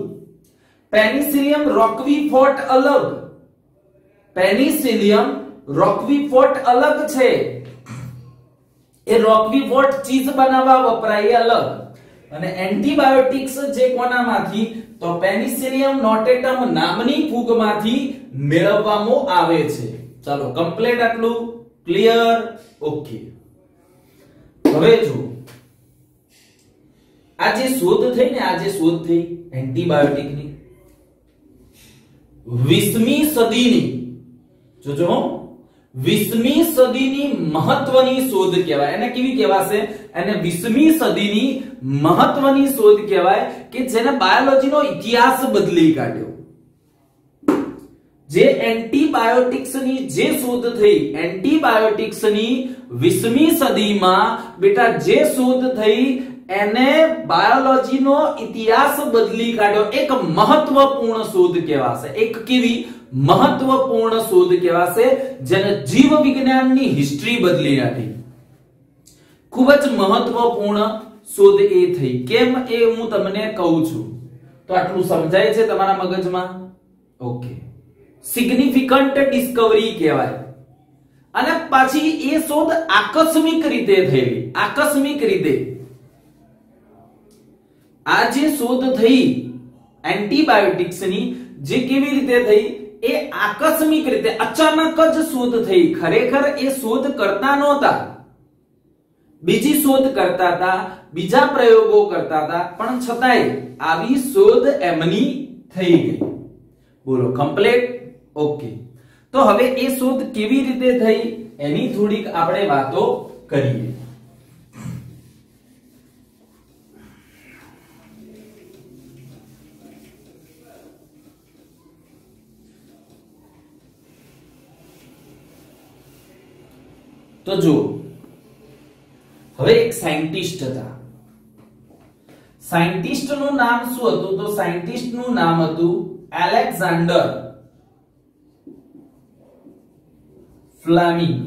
પેનિસિલિયમ રોક્વીફોર્ટ અલગ, પેનિસિલિયમ રોક્વીફોર્ટ અલગ છે, એ રોક્વીફોર્ટ ચીઝ બનાવવા વપરાય અલગ। અને એન્ટીબાયોટિક્સ જે કોનામાંથી? તો પેનિસિલિયમ નોટેટમ નામની ફૂગમાંથી મેળવવામાં આવે છે। ચાલો કમ્પ્લીટ, આટલું ક્લિયર? ઓકે। હવે જો આ જે શોધ થઈ ને, આ જે શોધ થઈ એન્ટીબાયોટિકની 20મી સદીની, જોજો 20મી સદીની મહત્વની શોધ કહેવાય। એને કેવી કહેવાશે? એને 20મી સદીની મહત્વની શોધ કહેવાય કે જેને બાયોલોજીનો ઇતિહાસ બદલી કાઢ્યો। જે એન્ટીબાયોટિક્સની જે શોધ થઈ, એન્ટીબાયોટિક્સની 20મી સદીમાં બેટા જે શોધ થઈ એને બાયોલોજીનો ઇતિહાસ બદલી કાઢ્યો। એક મહત્વપૂર્ણ શોધ કહેવાશે। એક કેવી? મહત્વપૂર્ણ શોધ કહેવાશે, જેને જીવ વિજ્ઞાનની હિસ્ટ્રી બદલી નાખી। ખૂબ જ મહત્વપૂર્ણ શોધ એ થઈ। કેમ? એ હું તમને કહું છું। તો આટલું સમજાય છે તમારા મગજમાં? ઓકે, સિગ્નિફિકન્ટ ડિસ્કવરી કહેવાય. અને પાછી એ શોધ આકસ્મિક રીતે થયેલી. આકસ્મિક રીતે આ જે શોધ થઈ એન્ટીબાયોટિક્સની, જે કેવી રીતે થઈ? એ આકસ્મિક રીતે, અચાનક જ શોધ થઈ. ખરેખર એ શોધ કરતા નહોતા, બીજી શોધ કરતા હતા, બીજા પ્રયોગો કરતા હતા, પણ છતાંય આવી શોધ એમની થઈ ગઈ. બોલો, કમ્પ્લીટ? ઓકે, તો હવે એ શોધ કેવી રીતે થઈ એની થોડીક આપણે વાતો કરીએ. તો જો, હવે એક સાયન્ટિસ્ટ હતા. સાયન્ટિસ્ટ નું નામ શું હતું? તો સાયન્ટિસ્ટ નું નામ હતું એલેક્ઝાન્ડર ફ્લેમિંગ.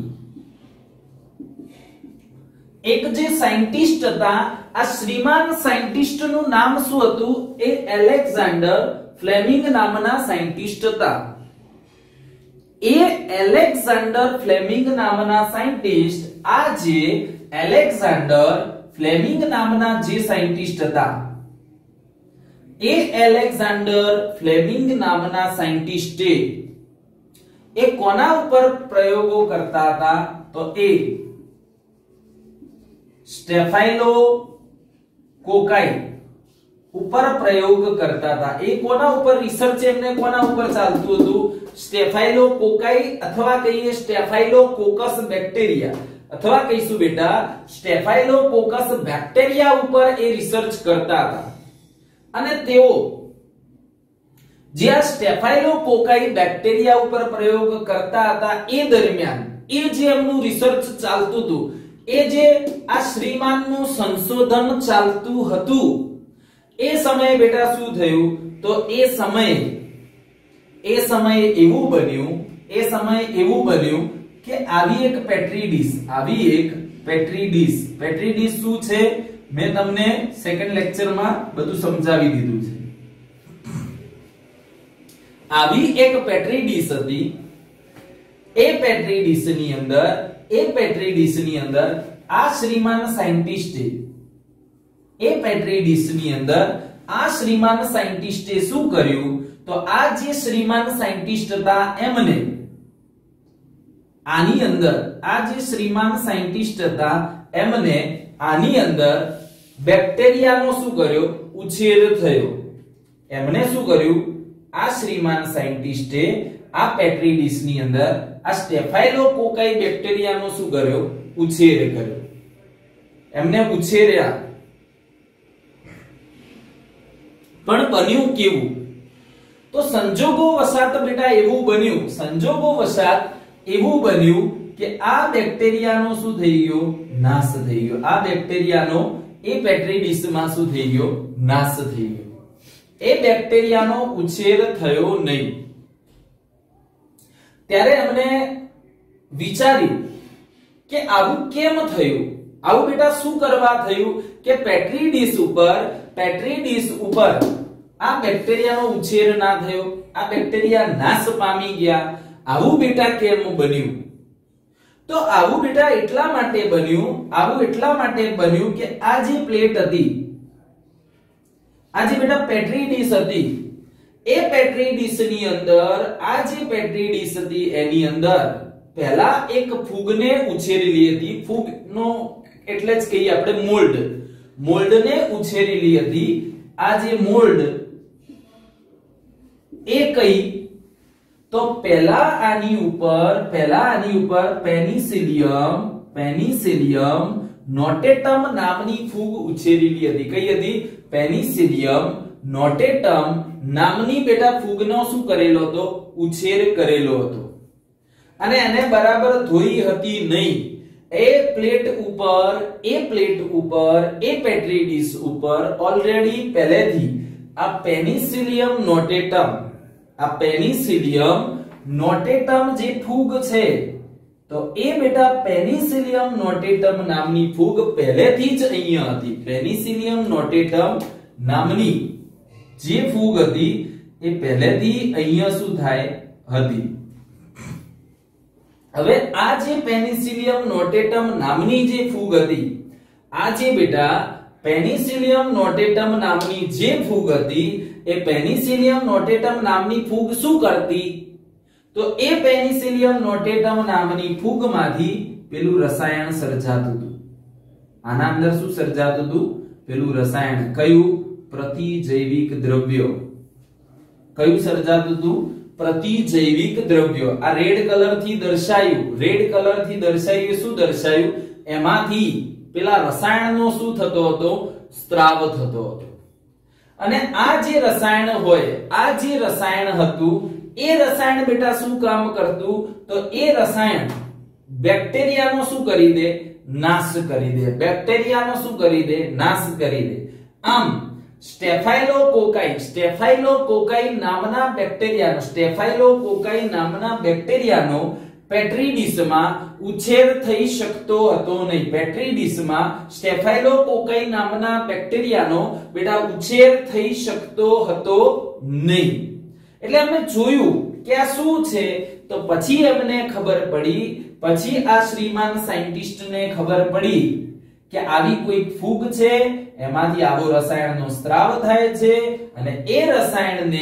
એક જે સાયન્ટિસ્ટ હતા, આ શ્રીમાન સાયન્ટિસ્ટ નું નામ શું હતું? એ એલેક્ઝાન્ડર ફ્લેમિંગ નામના સાયન્ટિસ્ટ હતા. એ એલેક્ઝાન્ડર ફ્લેમિંગ નામના સાયન્ટિસ્ટ, આ જે એલેક્ઝાન્ડર ફ્લેમિંગ નામના જે સાયન્ટિસ્ટ હતા, એ એલેક્ઝાન્ડર ફ્લેમિંગ નામના સાયન્ટિસ્ટે એ કોના ઉપર પ્રયોગો કરતા હતા? તો એ સ્ટેફાઇલોકોકાઈ ઉપર પ્રયોગ કરતા હતા. એ કોના ઉપર રિસર્ચ એમને કોના ઉપર ચાલતું હતું? સ્ટેફાઇલોકોકાઈ અથવા કહીએ સ્ટેફાઇલોકોકસ બેક્ટેરિયા, અથવા કહીશું બેટા સ્ટેફાઇલોકોકસ બેક્ટેરિયા ઉપર એ રિસર્ચ કરતા હતા. અને તેઓ જે આ સ્ટેફાઇલોકોકાઈ બેક્ટેરિયા ઉપર પ્રયોગ કરતા હતા એ દરમિયાન એ જે એમનું રિસર્ચ ચાલતું હતું, એ જે આ શ્રીમાનનું સંશોધન ચાલતું હતું, એ સમયે બેટા શું થયું? તો એ સમયે એવું બન્યું કે આવી એક પેટ્રી ડીશ શું છે? મેં તમને સેકન્ડ લેક્ચરમાં બધું સમજાવી દીધું છે. આવી એક પેટ્રી ડીશ હતી. એ પેટ્રી ડીશની અંદર આ શ્રીમાન સાયન્ટિસ્ટે શું કર્યું? તો આ જે શ્રીમાન સાયન્ટિસ્ટ હતા એમને આની અંદર બેક્ટેરિયાનો શું કર્યો? ઉછેર થયો. એમણે શું કર્યું? આ શ્રીમાન સાયન્ટિસ્ટે આ પેટ્રી ડીશની અંદર આ સ્ટેફાઇલોકોકાઈ બેક્ટેરિયાનો શું કર્યો? ઉછેર કર્યો. એમને ઉછેર્યા. પણ બન્યું કેવું? તો સંજોગો વસાત બેટા એવું બન્યું કે આ બેક્ટેરિયાનો શું થઈ ગયો? નાશ થઈ ગયો. આ બેક્ટેરિયાનો એ પેટ્રી ડીશમાં શું થઈ ગયો? નાશ થઈ ગયો. એ બેક્ટેરિયાનો ઉછેર થયો નહીં. ત્યારે એમને વિચાર્યું કે આવું કેમ થયું? આવું બેટા શું કરવા થયું કે પેટ્રી ડીશ ઉપર આ બેક્ટેરિયાનો ઉછેર ના થયો, આ બેક્ટેરિયા નાશ પામી ગયા. આવું બેટા કેમ બન્યું? તો આવું બેટા એટલા માટે બન્યું કે આ જે પ્લેટ હતી, આ જે બેટા પેટ્રી ડીશ હતી, એ પેટ્રી ડીશની અંદર આ જે પેટ્રી ડીશ હતી એની અંદર પહેલા એક ફૂગને ઉછેરેલી હતી. ફૂગનો એટલે જ કહીએ આપણે મોલ્ડને ઉછેરેલી હતી. આ જે મોલ્ડ એ કઈ? તો પહેલા આની ઉપર પેનિસિલિયમ નોટેટમ નામની ફૂગ ઉછેરેલી હતી. કઈ હતી? પેનિસિલિયમ નોટેટમ નામની બેટા ફૂગનો શું કરેલો હતો? ઉછેર કરેલો હતો. અને એને બરાબર ધોઈ હતી નહીં. એ પ્લેટ ઉપર એ પેટ્રી ડીશ ઉપર ઓલરેડી પહેલેથી આ પેનિસિલિયમ નોટેટમ જે ફૂગ છે, તો એ બેટા પેનિસિલિયમ નોટેટમ નામની ફૂગ પહેલેથી જ અહીંયા હતી. પેનિસિલિયમ નોટેટમ નામની જે ફૂગ હતી એ પહેલેથી અહીંયા શું થાય હતી. હવે આ જે પેનિસિલિયમ નોટેટમ નામની જે ફૂગ હતી, આ જે બેટા પેનિસિલિયમ નોટેટમ નામની જે ફૂગ હતી, એ પેનિસિલિયમ નોટેટમ નામની ફૂગ શું કરતી? તો એ પેનિસિલિયમ નોટેટમ નામની ફૂગમાંથી પેલું રસાયણ સર્જાતું હતું. આના અંદર શું સર્જાતું હતું? પેલું રસાયણ. કયું? પ્રતિજૈવિક દ્રવ્યો. કયું સર્જાતું હતું? પ્રતિજૈવિક દ્રવ્યો. આ રેડ કલર થી દર્શાયું, રેડ કલર થી દર્શાયું શું દર્શાયું? એમાંથી પેલા રસાયણનો શું થતો હતો? સ્ત્રાવ થતો હતો. અને આ જે રસાયણ હોય, આ જે રસાયણ હતું, એ રસાયણ બેટા શું કામ કરતું? તો એ રસાયણ બેક્ટેરિયાનો શું કરી દે? નાશ કરી દે. બેક્ટેરિયાનો શું કરી દે? નાશ કરી દે. આમ સ્ટેફાઇલોકોકાઈ નામના બેક્ટેરિયાનો પેટ્રી ડીશમાં ઉછેર થઈ શકતો હતો નહીં. પેટ્રી ડીશમાં સ્ટેફાઇલોકોકાઈ નામના બેક્ટેરિયાનો બેટા ઉછેર થઈ શકતો હતો નહીં. એટલે અમે જોયું કે આ શું છે, તો પછી અમને ખબર પડી, પછી આ શ્રીમાન સાયન્ટિસ્ટને ખબર પડી કે આવી કોઈ ફૂગ છે, એમાંથી આવો રસાયણનો સ્ત્રાવ થાય છે, અને એ રસાયણને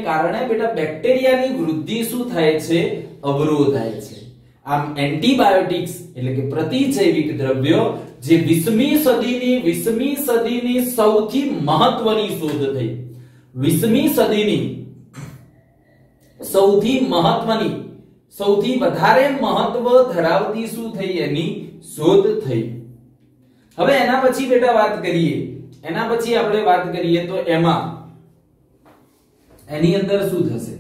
કારણે બેટા બેક્ટેરિયાની વૃદ્ધિ શું થાય છે? અવરોધાય છે. આમ એન્ટીબાયોટિક્સ એટલે કે પ્રતિજૈવિક દ્રવ્યો જે 20મી સદીની સૌથી મહત્વની શોધ થઈ. 20મી સદીની સૌથી મહત્વની, સૌથી વધારે મહત્વ ધરાવતી શું થઈ? એની શોધ થઈ. હવે એના પછી બેટા વાત કરીએ, આપણે વાત કરીએ તો એની અંદર શું થશે?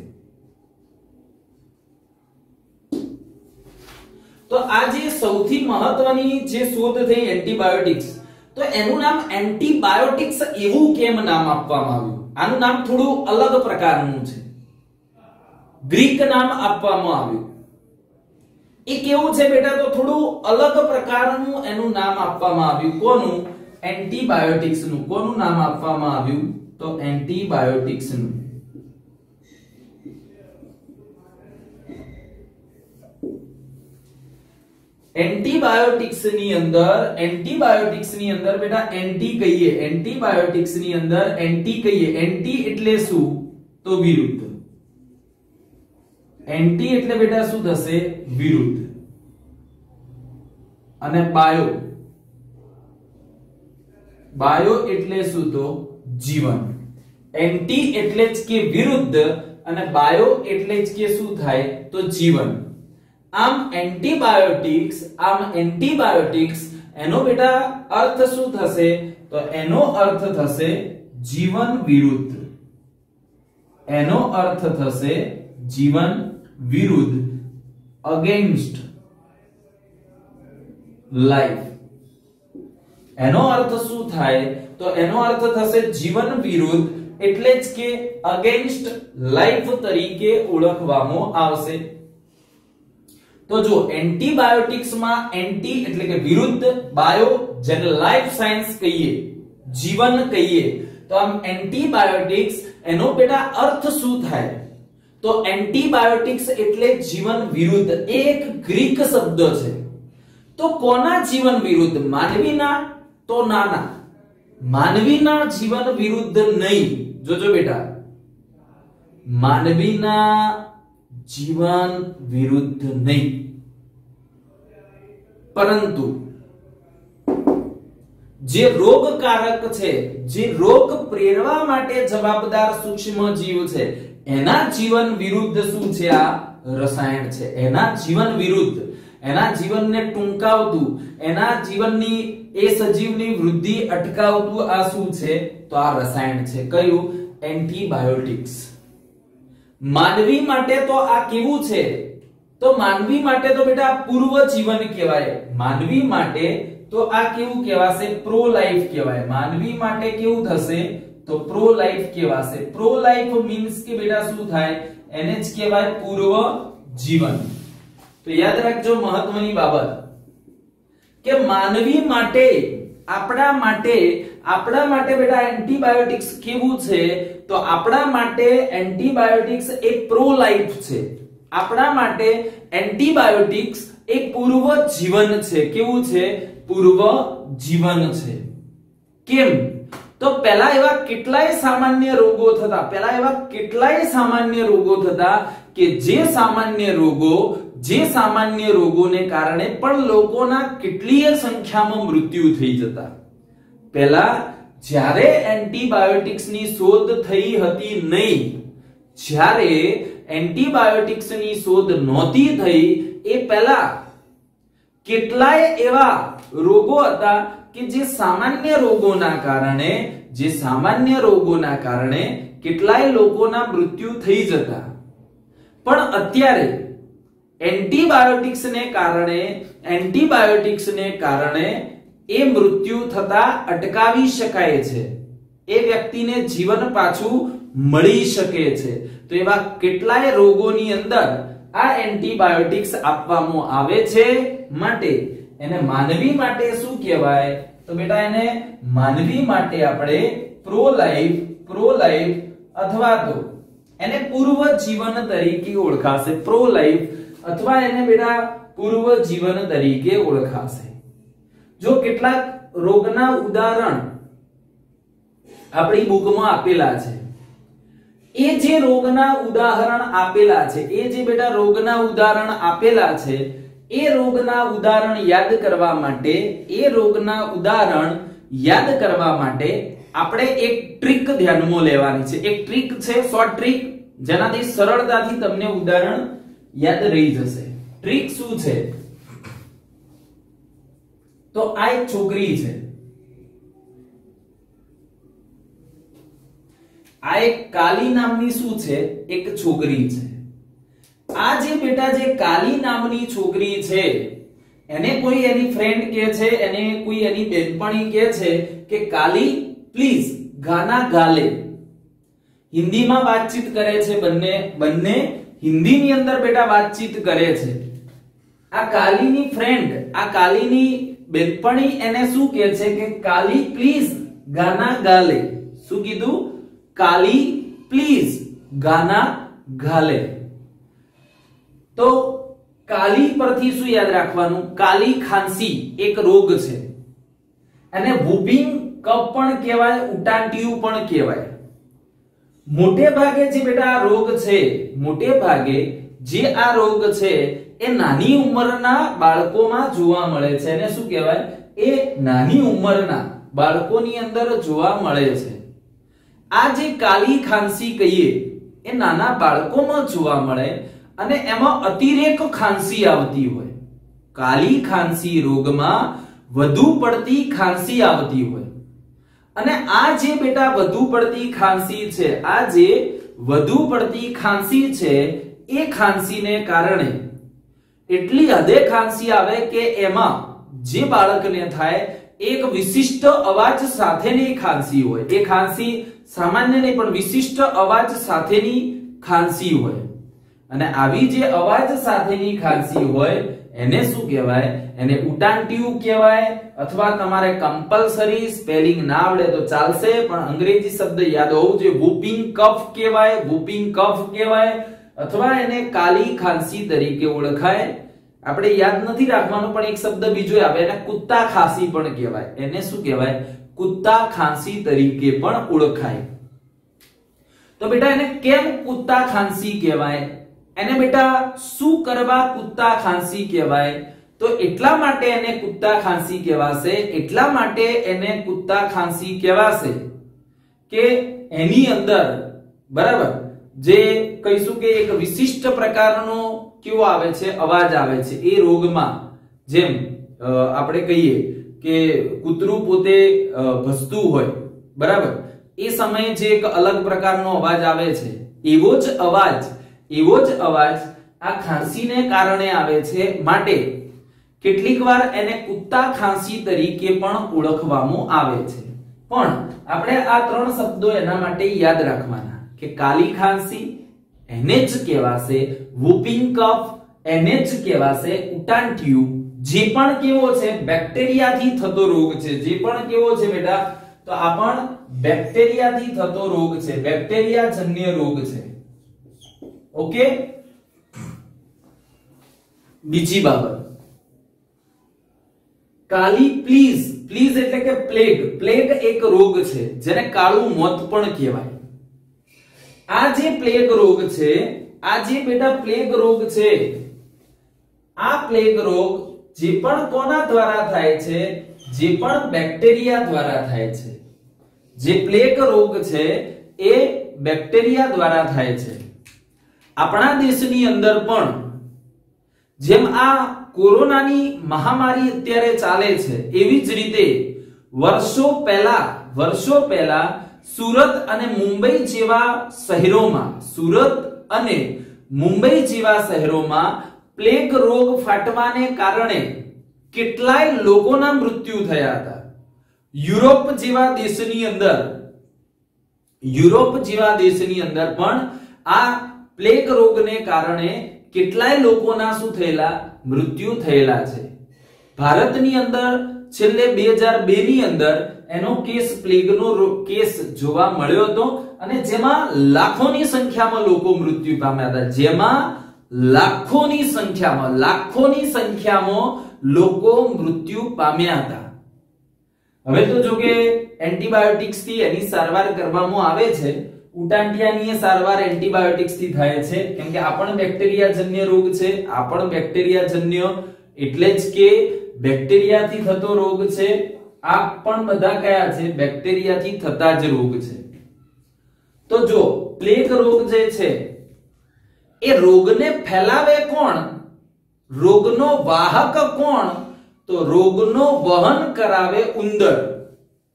તો આ જે સૌથી મહત્વની જે શોધ થઈ એન્ટીબાયોટિક્સ, તો એનું નામ એન્ટીબાયોટિક્સ એવું કેમ નામ આપવામાં આવ્યું? આનું નામ થોડું અલગ પ્રકારનું છે. ગ્રીક નામ આપવામાં આવ્યું. એ કેવું છે બેટા? તો થોડું અલગ પ્રકારનું એનું નામ આપવામાં આવ્યું. કોનું? એન્ટીબાયોટિક્સ નું. કોનું નામ આપવામાં આવ્યું? તો એન્ટીબાયોટિક્સ નું. એન્ટીબાયોટિક્સ ની અંદર બેટા એન્ટી કહીએ. એન્ટીબાયોટિક્સ ની અંદર એન્ટી કહીએ. એન્ટી એટલે શું? તો વિરુદ્ધ. એન્ટી એટલે બેટા શું થશે? વિરુદ્ધ. અને બાયો એટલે શું? તો જીવન. એન્ટી એટલે જ કે વિરુદ્ધ, અને બાયો એટલે જ કે શું થાય? તો જીવન. આમ એન્ટીબાયોટિક્સ એનો બેટા અર્થ શું થશે? તો એનો અર્થ થશે જીવન વિરુદ્ધ. એનો અર્થ થશે જીવન વિરુદ્ધ, અગેન્સ્ટ લાઈફ. એનો અર્થ શું થાય? તો એનો અર્થ થશે જીવન વિરુદ્ધ, એટલે જ કે અગેન્સ્ટ લાઈફ તરીકે ઓળખવામાં આવશે. તો જો એન્ટીબાયોટિક્સ માં એન્ટી એટલે કે વિરુદ્ધ, બાયો જેને લાઈફ સાયન્સ કહીએ, જીવન કહીએ, તો આમ એન્ટીબાયોટિક્સ એનો બેટા અર્થ શું થાય? તો એન્ટીબાયોટિક્સ એટલે જીવન વિરુદ્ધ. એક ગ્રીક શબ્દ છે. તો કોના જીવન વિરુદ્ધ? માનવીના? તો નાના, માનવીના જીવન વિરુદ્ધ નહીં. જોજો બેટા, માનવીના જીવન વિરુદ્ધ નહીં, પરંતુ જે રોગકારક છે, જે રોગ પ્રેરવા માટે જવાબદાર સૂક્ષ્મ જીવ છે, એના જીવન વિરુદ્ધ શું છે? આ રસાયણ છે. એના જીવન વિરુદ્ધ, એના જીવનને ટૂંકાવતું, એના જીવનની એ સજીવની વૃદ્ધિ અટકાવતું આ શું છે? તો આ રસાયણ છે. કયું? એન્ટીબાયોટિક્સ. માનવી માટે તો આ કેવું છે? તો માનવી માટે તો બેટા પૂર્વ જીવન કહેવાય. માનવી માટે તો આ કેવું કહેવાશે? પ્રો લાઈફ કહેવાય. માનવી માટે કેવું થશે? તો પ્રો લાઈફ કહેવાશે. પ્રો લાઈફ મીન્સ કે બેટા શું થાય? એને જ કહેવાય પૂર્વ જીવન. તો યાદ રાખજો મહત્વની બાબત કે માનવી માટે આપણા માટે બેટા એન્ટીબાયોટિક્સ કેવું છે? તો આપણા માટે એન્ટીબાયોટિક્સ એ પ્રો લાઈફ છે. આપણા માટે એન્ટીબાયોટિક્સ એ પૂર્વ જીવન છે. કેવું છે? પૂર્વ જીવન છે. કેમ? તો પહેલા એવા કેટલાય સામાન્ય રોગો થતા કે જે સામાન્ય રોગોને કારણે પણ લોકોના કેટલીય સંખ્યામાં મૃત્યુ થઈ જતા. પહેલા જ્યારે એન્ટીબાયોટિક્સની શોધ થઈ હતી નહીં, જ્યારે એન્ટીબાયોટિક્સની શોધ નહોતી થઈ એ પહેલા કેટલાય એવા રોગો હતા કે જે સામાન્ય રોગોના કારણે કેટલાય લોકોના મૃત્યુ થઈ જતા. પણ અત્યારે એન્ટીબાયોટિક્સને કારણે એ મૃત્યુ થતા અટકાવી શકાય છે. એ વ્યક્તિને જીવન પાછું મળી શકે છે. તો એવા કેટલાય રોગોની અંદર આ એન્ટીબાયોટિક્સ આપવામાં આવે છે. માટે એને માનવી માટે શું કહેવાય? તો બેટા એને માનવી માટે આપણે પ્રો લાઈફ અથવા તો એને પૂર્વ જીવન તરીકે ઓળખાશે. પ્રો લાઈફ અથવા એને બેટા પૂર્વ જીવન તરીકે ઓળખાશે. જો કેટલાક રોગના ઉદાહરણ આપણી બુકમાં આપેલા છે, એ જે રોગના ઉદાહરણ આપેલા છે, એ રોગના ઉદાહરણ યાદ કરવા માટે આપણે એક ટ્રીક ધ્યાનમાં લેવાની છે. એક ટ્રીક છે, શોર્ટ ટ્રીક, જેનાથી સરળતાથી તમને ઉદાહરણ યાદ રહી જશે. ટ્રીક શું છે? તો આ એક છોકરી છે, આ એક કાલી નામની શું છે? એક છોકરી છે. આ જે બેટા જે કાલી નામની છોકરી છે એને કોઈ એની ફ્રેન્ડ કહે છે, એને કોઈ એની બેનપણી કહે છે કે કાલી પ્લીઝ ગાના ગા લે. હિન્દીમાં વાતચીત કરે છે, બંને હિન્દીની અંદર બેટા વાતચીત કરે છે. આ કાલીની ફ્રેન્ડ, આ કાલીની બેનપણી એને શું કહે છે કે કાલી પ્લીઝ ગાના ગા લે. શું કીધું? કાલી પ્લીઝ ગાના ગા લે. તો કાલી પરથી શું યાદ રાખવાનું? કાલી ખાંસી એક રોગ છે, અને વૂપિંગ કફ પણ કહેવાય, ઉટાંટિયું પણ કહેવાય. મોટે ભાગે જે બેટા આ રોગ છે, એ નાની ઉંમરના બાળકોમાં જોવા મળે છે. એને શું કહેવાય? એ નાની ઉંમરના બાળકોની અંદર જોવા મળે છે. આ જે કાલી ખાંસી કહીએ એ નાના બાળકોમાં જોવા મળે અને એમાં અતિરેક ખાંસી આવતી હોય. કાલી ખાંસી રોગમાં વધુ પડતી ખાંસી આવતી હોય. અને આ જે બેટા વધુ પડતી ખાંસી છે એ ખાંસીને કારણે એટલી હદે ખાંસી આવે કે એમાં જે બાળકને થાય એક વિશિષ્ટ અવાજ સાથેની ખાંસી હોય. એ ખાંસી સામાન્ય નહીં પણ વિશિષ્ટ અવાજ સાથેની ખાંસી હોય. અને આવી જે અવાજ સાથેની ખાંસી હોય એને શું કહેવાય? એને ઉટાંટિયું કહેવાય. અથવા તમારે કમ્પલસરી સ્પેલિંગ ના આવડે તો ચાલશે, પણ અંગ્રેજી શબ્દ યાદ હોવું જોઈએ. વૂપિંગ કફ કહેવાય, અથવા એને કાલી ખાંસી તરીકે ઓળખાય. આપણે યાદ નથી રાખવાનું, પણ એક શબ્દ બીજો આવે, એને કુત્તા ખાંસી પણ કહેવાય. એને શું કહેવાય? કુત્તા ખાંસી તરીકે પણ ઓળખાય. તો બેટા એને કેમ કુત્તા ખાંસી કહેવાય? એને બેટા શું કરવા કુત્તા ખાંસી કહેવાય? તો એટલા માટે એને કુત્તા ખાંસી કહેવાશે કે એની અંદર બરાબર જે કહીશું કે એક વિશિષ્ટ પ્રકારનો કેવો આવે છે? અવાજ આવે છે. એ રોગમાં જેમ આપણે કહીએ કે કૂતરું પોતે ભસતું હોય, બરાબર, એ સમયે જે એક અલગ પ્રકારનો અવાજ આવે છે, એવો જ અવાજ આ ખાંસીને કારણે આવે છે. માટે કેટલીક વાર એને કુત્તા ખાંસી તરીકે પણ ઓળખવામાં આવે છે. પણ આપણે આ ત્રણ શબ્દો એના માટે યાદ રાખવાના કે કાલી ખાંસી એને જ કહેવાશે વૂપિંગ કફ, એને જ કહેવાશે ઉટાંટિયું, જે પણ કેવો છે બેક્ટેરિયાથી થતો રોગ છે, જે પણ કેવો છે બેટા તો આ પણ બેક્ટેરિયાથી થતો રોગ છે, બેક્ટેરિયાજન્ય રોગ છે. ઓકે. બીજી બાબત કાલી પ્લીઝ, પ્લીઝ એટલે કે પ્લેગ, પ્લેગ એક રોગ છે જેને કાળું મોત પણ કહેવાય. આ જે પ્લેગ રોગ છે, આ જે બેટા પ્લેગ રોગ છે, આ પ્લેગ રોગ જે પણ કોના દ્વારા થાય છે, જે પણ બેક્ટેરિયા દ્વારા થાય છે. જે પ્લેગ રોગ છે એ બેક્ટેરિયા દ્વારા થાય છે. આપણા દેશની અંદર પણ જેમ આ કોરોનાની મહામારી અત્યારે ચાલે છે એવી જ રીતે વર્ષો પહેલા સુરત અને મુંબઈ જેવા શહેરોમાં, સુરત અને મુંબઈ જેવા શહેરોમાં પ્લેગ રોગ ફાટવાને કારણે કેટલાય લોકોના મૃત્યુ થયા હતા. યુરોપ જેવા દેશની અંદર પણ આ પ્લેગ રોગને કારણે કેટલાય લોકોના શું થયેલા, મૃત્યુ થયેલા છે. ભારતની અંદર છેલ્લે 2002 ની અંદર એનો કેસ, પ્લેગનો કેસ જોવા મળ્યો હતો અને જેમાં લાખોની સંખ્યામાં લોકો મૃત્યુ પામ્યા હતા, જેમાં લાખોની સંખ્યામાં લોકો મૃત્યુ પામ્યા હતા. હવે તો જો કે એન્ટીબાયોટિક્સ થી એની સારવાર કરવામાં આવે છે. ઉટાંટિયાની સારવાર એન્ટીબાયોટિક્સ થી થાય છે, કેમ કે આ પણ બેક્ટેરિયાજન્ય રોગ છે, આ પણ બેક્ટેરિયાજન્ય એટલે જ કે બેક્ટેરિયાથી થતો રોગ છે. આ પણ બધા કયા છે, બેક્ટેરિયાથી થતા જ રોગ છે. તો જો પ્લેગ રોગ જે છે એ રોગને ફેલાવે કોણ, રોગનો વાહક કોણ, તો રોગનો વહન કરાવે ઉંદર.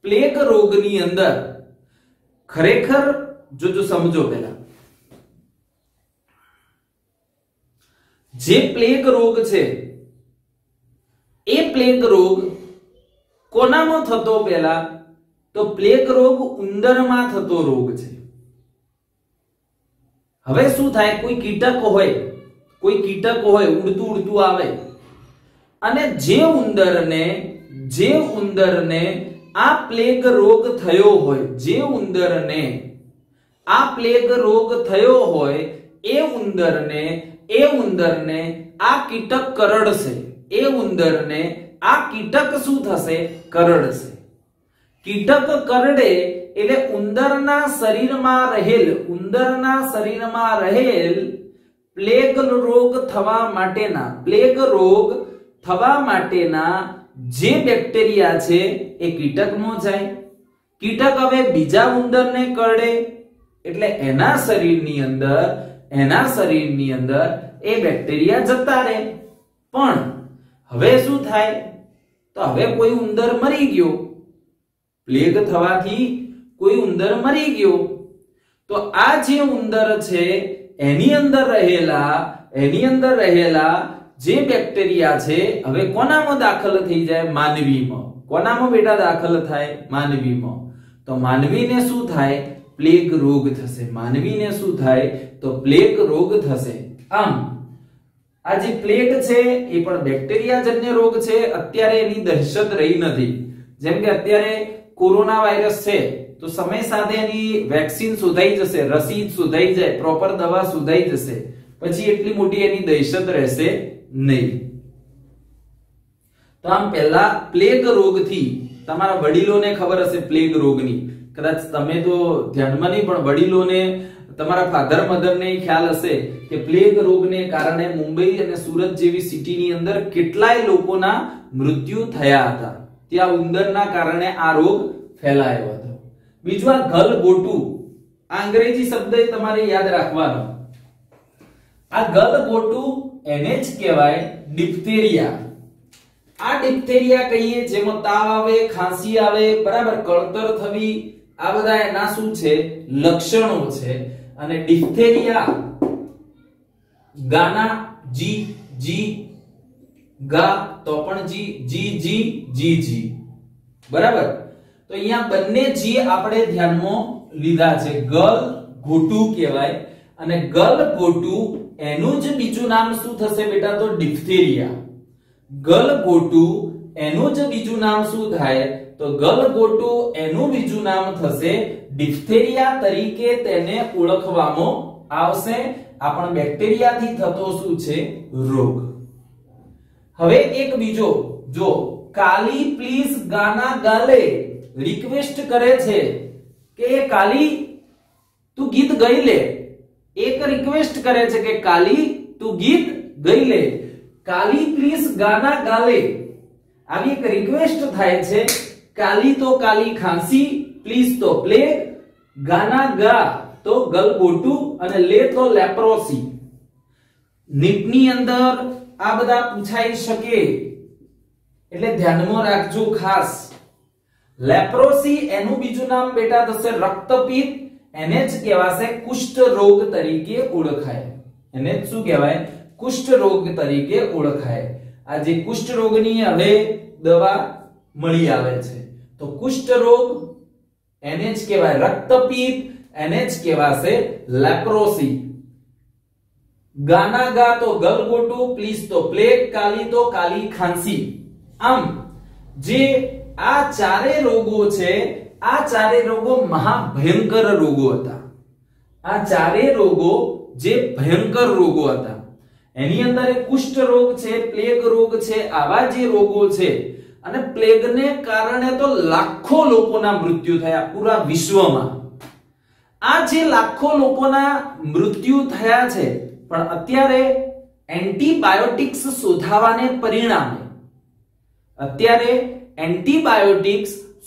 પ્લેગ રોગની અંદર ખરેખર જો સમજો પહેલા, જે પ્લેગ રોગ છે એ પ્લેગ રોગ કોનામાં થતો, પહેલા તો પ્લેગ રોગ ઉંદરમાં થતો રોગ છે. હવે શું થાય, કોઈ કીટક હોય ઉડતું આવે અને જે ઉંદરને આ પ્લેગ રોગ થયો હોય, જે ઉંદરને આ પ્લેગ રોગ થયો હોય એ ઉંદરને આ કીટક કરડશે, એ ઉંદરને આ કીટક શું થશે, કરડશે. કીટક કરડે એટલે ઉંદરના શરીરમાં રહેલ પ્લેગ રોગ થવા માટેના જે બેક્ટેરિયા છે એ કીટકમાં જાય. કીટક હવે બીજા ઉંદરને કરડે એટલે એના શરીરની અંદર એ બેક્ટેરિયા જતા રહે. પણ હવે શું થાય, તો હવે કોઈ ઉંદર મરી ગયો, પ્લેગ થવાથી કોઈ ઉંદર મરી ગયો, તો આ જે ઉંદર છે એની અંદર રહેલા જે બેક્ટેરિયા છે હવે કોનામાં દાખલ થઈ જાય, માનવીમાં. કોનામાં બેટા દાખલ થાય, માનવીમાં. તો માનવીને શું થાય, પ્લેગ રોગ થશે. માનવીને શું થાય, તો પ્લેગ રોગ થશે. આમ આ જે પ્લેગ છે એ પણ બેક્ટેરિયાજન્ય રોગ છે. અત્યારે એની દહેશત રહી નથી. જેમ કે અત્યારે કોરોના વાયરસ છે તો સમય સાથે એની વેક્સિન શોધાઈ જશે, રસી શોધાઈ જાય, પ્રોપર દવા શોધાઈ જશે, પછી એટલી મોટી એની દહેશત રહેશે નહીં. તો આમ પહેલા પ્લેગ રોગથી તમારા વડીલોને ખબર હશે, પ્લેગ રોગની કદાચ તમે તો ધ્યાનમાં નહીં, પણ વડીલોને, તમારા ફાધર મધરને ખ્યાલ હશે કે પ્લેગ રોગને કારણે મુંબઈ અને સુરત જેવી સિટીની અંદર કેટલાય લોકોના મૃત્યુ થયા હતા. ત્યાં ઉંદરના કારણે આ રોગ ફેલાયો હતો. બીજું આ ગલગોટુ, આ અંગ્રેજી શબ્દ તમારે યાદ રાખવાનો. આ ગલગોટુ એને જ કહેવાય ડિપ્થેરિયા. આ ડિપ્થેરિયા કહીએ જેમાં તાવ આવે, ખાંસી આવે, બરાબર, કળતર થવી, આ બધા એના શું છે, લક્ષણો છે. અને ડિપ્થેરિયા ગાના જી જી, ગા તો પણ જી, જી જી જી જી, બરાબર. તો અહીંયા બંને જી આપણે ધ્યાનમાં લીધા છે. ગલગોટુ કહેવાય. અને ગલગોટુ એનું જ બીજું નામ શું થશે બેટા, તો ડિપ્થેરિયા. ગલગોટુ એનું જ બીજું નામ શું થાય તો ગલગોટુ એનું બીજું નામ થશે ડિફ્થેરિયા તરીકે તેને ઓળખવામાં આવશે. આ પણ બેક્ટેરિયાથી થતો શું છે રોગ. હવે એક બીજો જો કાલી પ્લીઝ ગાના ગાલે રિક્વેસ્ટ કરે છે કે કાલી તું ગીત ગાઈ લે. એક રિક્વેસ્ટ કરે છે કે કાલી તું ગીત ગાઈ લે. કાલી પ્લીઝ ગાના ગાલે આવી એક રિક્વેસ્ટ થાય છે. કાલી તો કાલી ખાંસી, પ્લીઝ તો પ્લેગ, ગાના ગા તો ગલગોટુ અને લે તો લેપ્રોસી. નીટની અંદર આ બધા પૂછાઈ શકે એટલે ધ્યાનમાં રાખજો ખાસ. લેપ્રોસી એનું બીજું નામ બેટા થશે રક્તપિત્ત. એને જ કહેવાશે કુષ્ઠ રોગ તરીકે ઓળખાય. એને જ શું કહેવાય કુષ્ઠ રોગ તરીકે ઓળખાય. આ જે કુષ્ઠ રોગની હવે દવા મળી આવે છે તો કુષ્ઠ રોગ એને જ કહેવાય રક્તપિત્ત. એને જ કહેવાશે લેપ્રોસી. ગાના ગા તો ગલગોટુ, પ્લીઝ તો પ્લેગ, કાલી તો કાલી ખાંસી. આમ જે આ ચારે રોગો છે આ ચારે રોગો મહાભયંકર રોગો હતા. આ ચારે રોગો જે ભયંકર રોગો હતા એની અંદર કુષ્ઠ રોગ છે, પ્લેગ રોગ છે. આવા જે રોગો છે અને પ્લેગને કારણે તો લાખો લોકોના મૃત્યુ થયા પૂરા વિશ્વમાં. આ જે લાખો લોકોના મૃત્યુ થયા છે પણ અત્યારે એન્ટીબાયોટિક્સ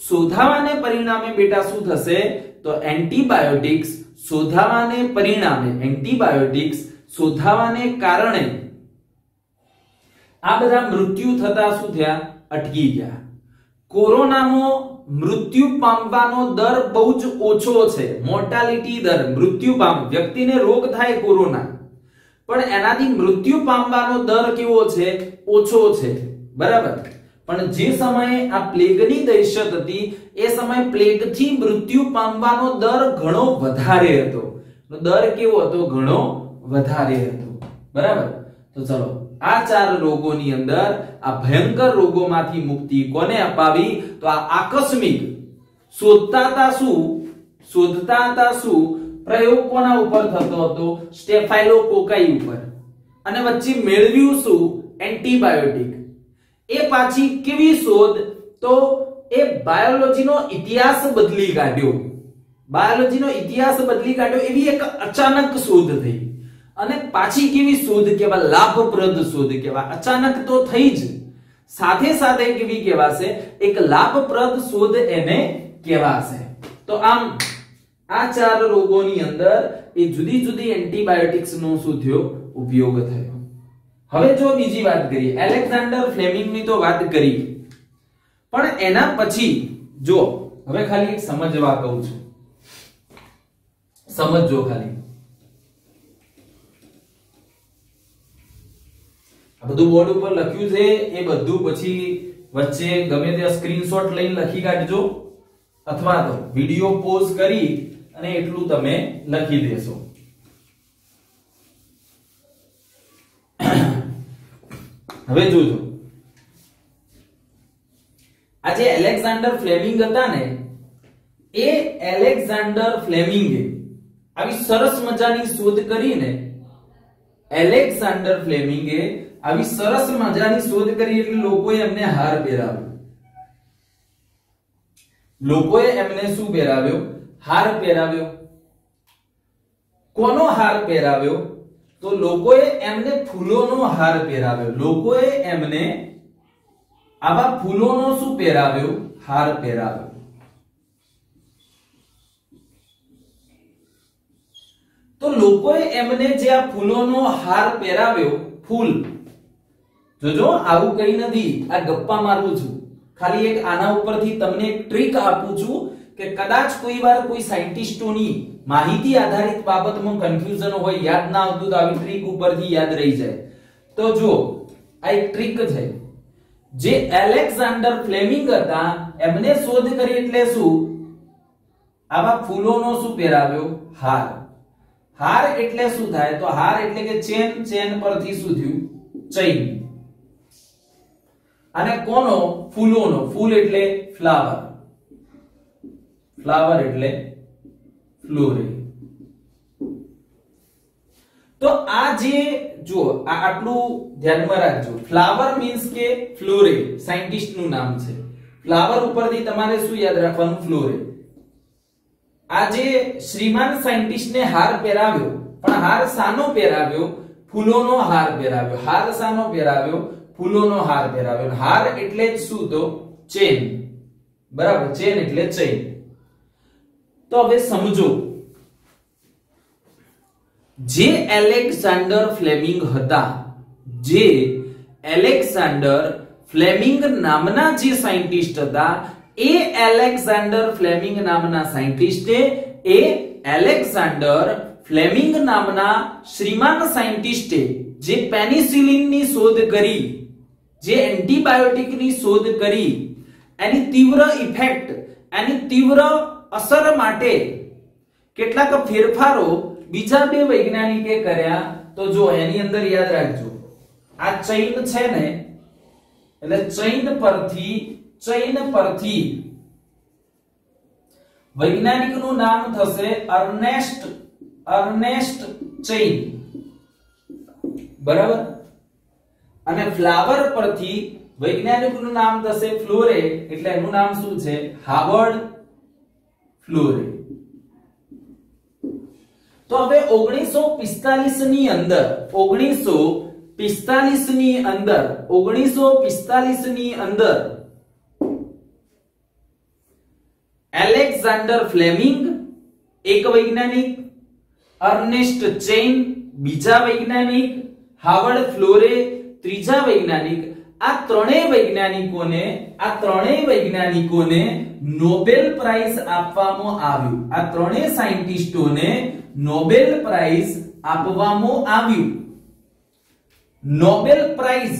શોધાવાને પરિણામે બેટા શું થશે તો એન્ટીબાયોટિક્સ શોધાવાને કારણે આ બધા મૃત્યુ થતા શું થયા અટકી ગયા. કોરોનામાં મૃત્યુ પામવાનો દર બહુ જ ઓછો છે. મોર્ટાલિટી દર મૃત્યુ પામ વ્યક્તિને રોગ થાય કોરોના પણ એનાથી મૃત્યુ પામવાનો દર કેવો છે ઓછો છે. બરાબર. પણ જે સમયે આ પ્લેગની દહેશત હતી એ સમયે પ્લેગથી મૃત્યુ પામવાનો દર ઘણો વધારે હતો. દર કેવો હતો ઘણો વધારે હતો. બરાબર. તો ચલો આ ચાર રોગોની અંદર આ ભયંકર રોગોમાંથી મુક્તિ કોને અપાવી તો આ આકસ્મિક શોધતા હતા શું પ્રયોગ કોના ઉપર થતો હતો સ્ટેફાઇલોકોકાઈ ઉપર અને વચ્ચે મેળવ્યું શું એન્ટીબાયોટિક. એ પાછી કેવી શોધ તો એ બાયોલોજીનો ઇતિહાસ બદલી કાઢ્યો. એવી એક અચાનક શોધ થઈ અને પાછી કેવી શોધ કહેવાય લાભપ્રદ શોધ કહેવાય. અચાનક તો થઈ જ સાથે સાથે કેવી કહેવાશે એક લાભપ્રદ શોધ એને કહેવાશે. તો આમ આ ચાર રોગોની અંદર એ જુદી જુદી એન્ટીબાયોટિક્સ નો શું થયો ઉપયોગ થયો. હવે જો બીજી વાત કરીએ એલેક્ઝાન્ડર ફ્લેમિંગ ની તો વાત કરી પણ એના પછી જો હવે ખાલી એક સમજવા કહું છું. સમજો ખાલી આ બધું બોર્ડ ઉપર લખ્યું છે એ બધું પછી વચ્ચે ગમે તે સ્ક્રીનશોટ લઈને લખી કાઢજો અથવા તો વિડિયો પોઝ કરી અને એટલું તમે લખી દેશો. હવે જોજો આ જે એલેક્ઝાન્ડર ફ્લેમિંગ હતા ને એ એલેક્ઝાન્ડર ફ્લેમિંગે આવી સરસ મજાની શોધ કરીને એલેક્ઝાન્ડર ફ્લેમિંગે આવી સરસ મજાની શોધ કરી એટલે લોકોએ એમને હાર પહેરાવ્યો. લોકોએ એમને શું પહેરાવ્યો હાર પહેરાવ્યો. કોનો હાર પહેરાવ્યો તો લોકોએ એમને ફૂલોનો હાર પહેરાવ્યો. લોકોએ એમને આવા ફૂલોનો શું પહેરાવ્યો હાર પહેરાવ્યો. તો લોકોએ એમને જે આ ફૂલોનો હાર પહેરાવ્યો ફૂલ જોજો આવું કઈ નથી આ ગપ્પા મારું છું ખાલી એક આના ઉપરથી તમને એક ટ્રીક આપું છું કે કદાચ કોઈ વાર કોઈ સાયન્ટિસ્ટોની માહિતી આધારિત બાબતમાં કન્ફ્યુઝન હોય યાદ ના આવતું તો આવી ટ્રીક ઉપરથી યાદ રહી જાય. તો જો આ એક ટ્રીક છે જે એલેક્ઝાન્ડર ફ્લેમિંગ હતા એમને શોધ કરી એટલે શું આવા ફૂલોનો શું પહેરાવ્યો હાર. હાર એટલે શું થાય તો હાર એટલે કે ચેન, ચેન પરથી શું થયું ચૈન. અને કોનો? ફૂલોનો. ફૂલ એટલે ફ્લાવર, ફ્લાવર એટલે ફ્લોરે. તો આ જે જો આટલું ધ્યાનમાં રાખજો. ફ્લાવર મીન્સ કે ફ્લોરે સાયન્ટિસ્ટ નું નામ છે. ફ્લાવર ઉપરથી તમારે શું યાદ રાખવાનું? ફ્લોરે. આ જે શ્રીમાન સાયન્ટિસ્ટ ને હાર પહેરાવ્યો, પણ હાર સાનો પહેરાવ્યો? ફૂલોનો હાર પહેરાવ્યો. હાર સાનો પહેરાવ્યો? ફૂલોનો હાર પહેરાવ્યો. હાર એટલે જ શું? તો ચેન. બરાબર, ચેન એટલે ચેન. તો હવે સમજો, જે એલેક્ઝાન્ડર ફ્લેમિંગ હતા, જે એલેક્ઝાન્ડર ફ્લેમિંગ નામના જે સાયન્ટિસ્ટ હતા, એ એલેક્ઝાન્ડર ફ્લેમિંગ નામના સાયન્ટિસ્ટે એ એલેક્ઝાન્ડર ફ્લેમિંગ નામના શ્રીમાન સાયન્ટિસ્ટે જે પેનિસિલિનની શોધ કરી, જે એન્ટીબાયોટિકની શોધ કરી, એની તીવ્ર ઇફેક્ટ, એની તીવ્ર અસર માટે કેટલાક ફેરફારો બીજા બે વૈજ્ઞાનિકે કર્યા. તો જો એની અંદર યાદ રાખજો, આ ચૈન છે ને, એટલે ચૈન પરથી વૈજ્ઞાનિકનું નામ થશે અર્નેસ્ટ ચૈન. બરાબર. અને ફ્લાવર પરથી વૈજ્ઞાનિકનું નામ થશે ફ્લોરે, એટલે એનું નામ શું છે? હાવર્ડ ફ્લોરે. તો હવે 1945 ની અંદર એલેક્ઝાન્ડર ફ્લેમિંગ એક વૈજ્ઞાનિક, અર્નેસ્ટ ચેન બીજા વૈજ્ઞાનિક, હાવર્ડ ફ્લોરે ત્રીજા વૈજ્ઞાનિક, આ ત્રણેય વૈજ્ઞાનિકોને નોબેલ પ્રાઇઝ આપવામાં આવ્યું. આ ત્રણેય સાયન્ટિસ્ટોને નોબેલ પ્રાઇઝ આપવામાં આવ્યું. નોબેલ પ્રાઇઝ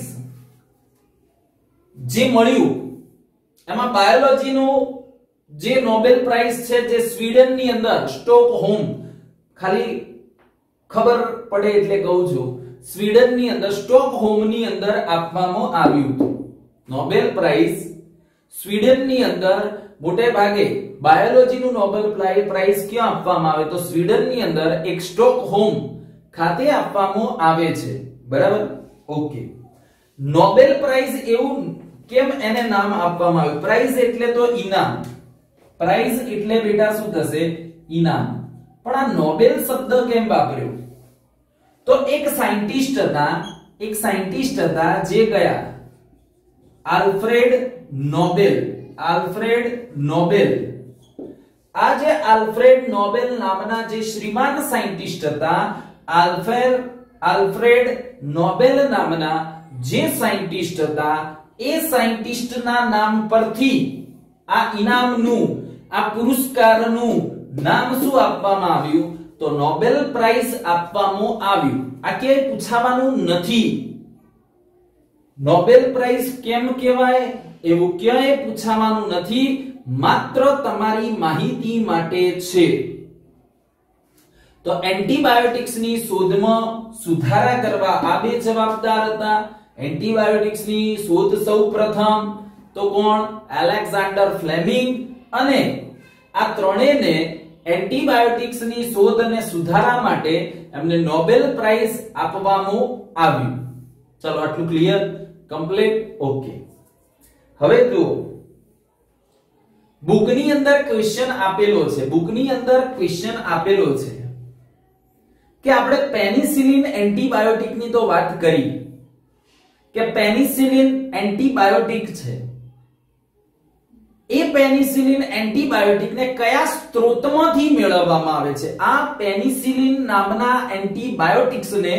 જે મળ્યું એમાં બાયોલોજીનું જે નોબેલ પ્રાઇઝ છે, જે સ્વીડનની અંદર સ્ટોકહોમ, ખાલી ખબર પડે એટલે કહું છું, સ્વીડનની અંદર સ્ટોકહોમની અંદર આપવામાં આવ્યું હતું. નોબેલ પ્રાઇઝ સ્વીડનની અંદર મોટે ભાગે બાયોલોજીનું નોબેલ પ્રાઇઝ ક્યાં આપવામાં આવે? તો સ્વીડનની અંદર એક સ્ટોકહોમ ખાતે આપવામાં આવે છે. બરાબર, ઓકે. નોબેલ પ્રાઇઝ એવું કેમ એને નામ આપવામાં આવ્યું? પ્રાઇઝ એટલે તો ઇનામ, પ્રાઇઝ એટલે બેટા શું થશે? ઇનામ. પણ આ નોબેલ શબ્દ કેમ વાપર્યો? તો એક સાયન્ટિસ્ટ હતા જે ગયા આલ્ફ્રેડ નોબેલ. આ જે આલ્ફ્રેડ નોબેલ નામના જે શ્રીમાન સાયન્ટિસ્ટ હતા, આલ્ફ્રેડ નોબેલ નામના જે સાયન્ટિસ્ટ હતા, એ સાયન્ટિસ્ટના નામ પરથી આ ઇનામનું, આ પુરસ્કારનું નામ શું આપવામાં આવ્યું? તો નોબેલ પ્રાઇઝ આપવામાં આવ્યું. આ ક્યાંય પૂછાવાનું નથી. નોબેલ પ્રાઇઝ કેમ કહેવાય એવું ક્યાંય પૂછાવાનું નથી, માત્ર તમારી માહિતી માટે છે. તો એન્ટીબાયોટિક્સની શોધમાં સુધારા કરવા આ બે જવાબદાર હતા. એન્ટીબાયોટિક્સની શોધ સૌપ્રથમ તો કોણ? Alexander Fleming. અને આ ત્રણેયને એન્ટીબાયોટિક્સની શોધ અને સુધારા માટે એમને નોબેલ પ્રાઇઝ આપવામાં આવ્યું. ચલો, આટલું ક્લિયર, કમ્પ્લીટ, ઓકે. હવે જુઓ, બુકની અંદર ક્વેશ્ચન આપેલો છે, કે આપણે પેનિસિલિન એન્ટીબાયોટિકની તો વાત કરી કે પેનિસિલિન એન્ટીબાયોટિક છે. એ પેનિસિલિન એન્ટીબાયોટિકને કયા સ્ત્રોતમાંથી મેળવવામાં આવે છે? આ પેનિસિલિન નામના એન્ટીબાયોટિક્સને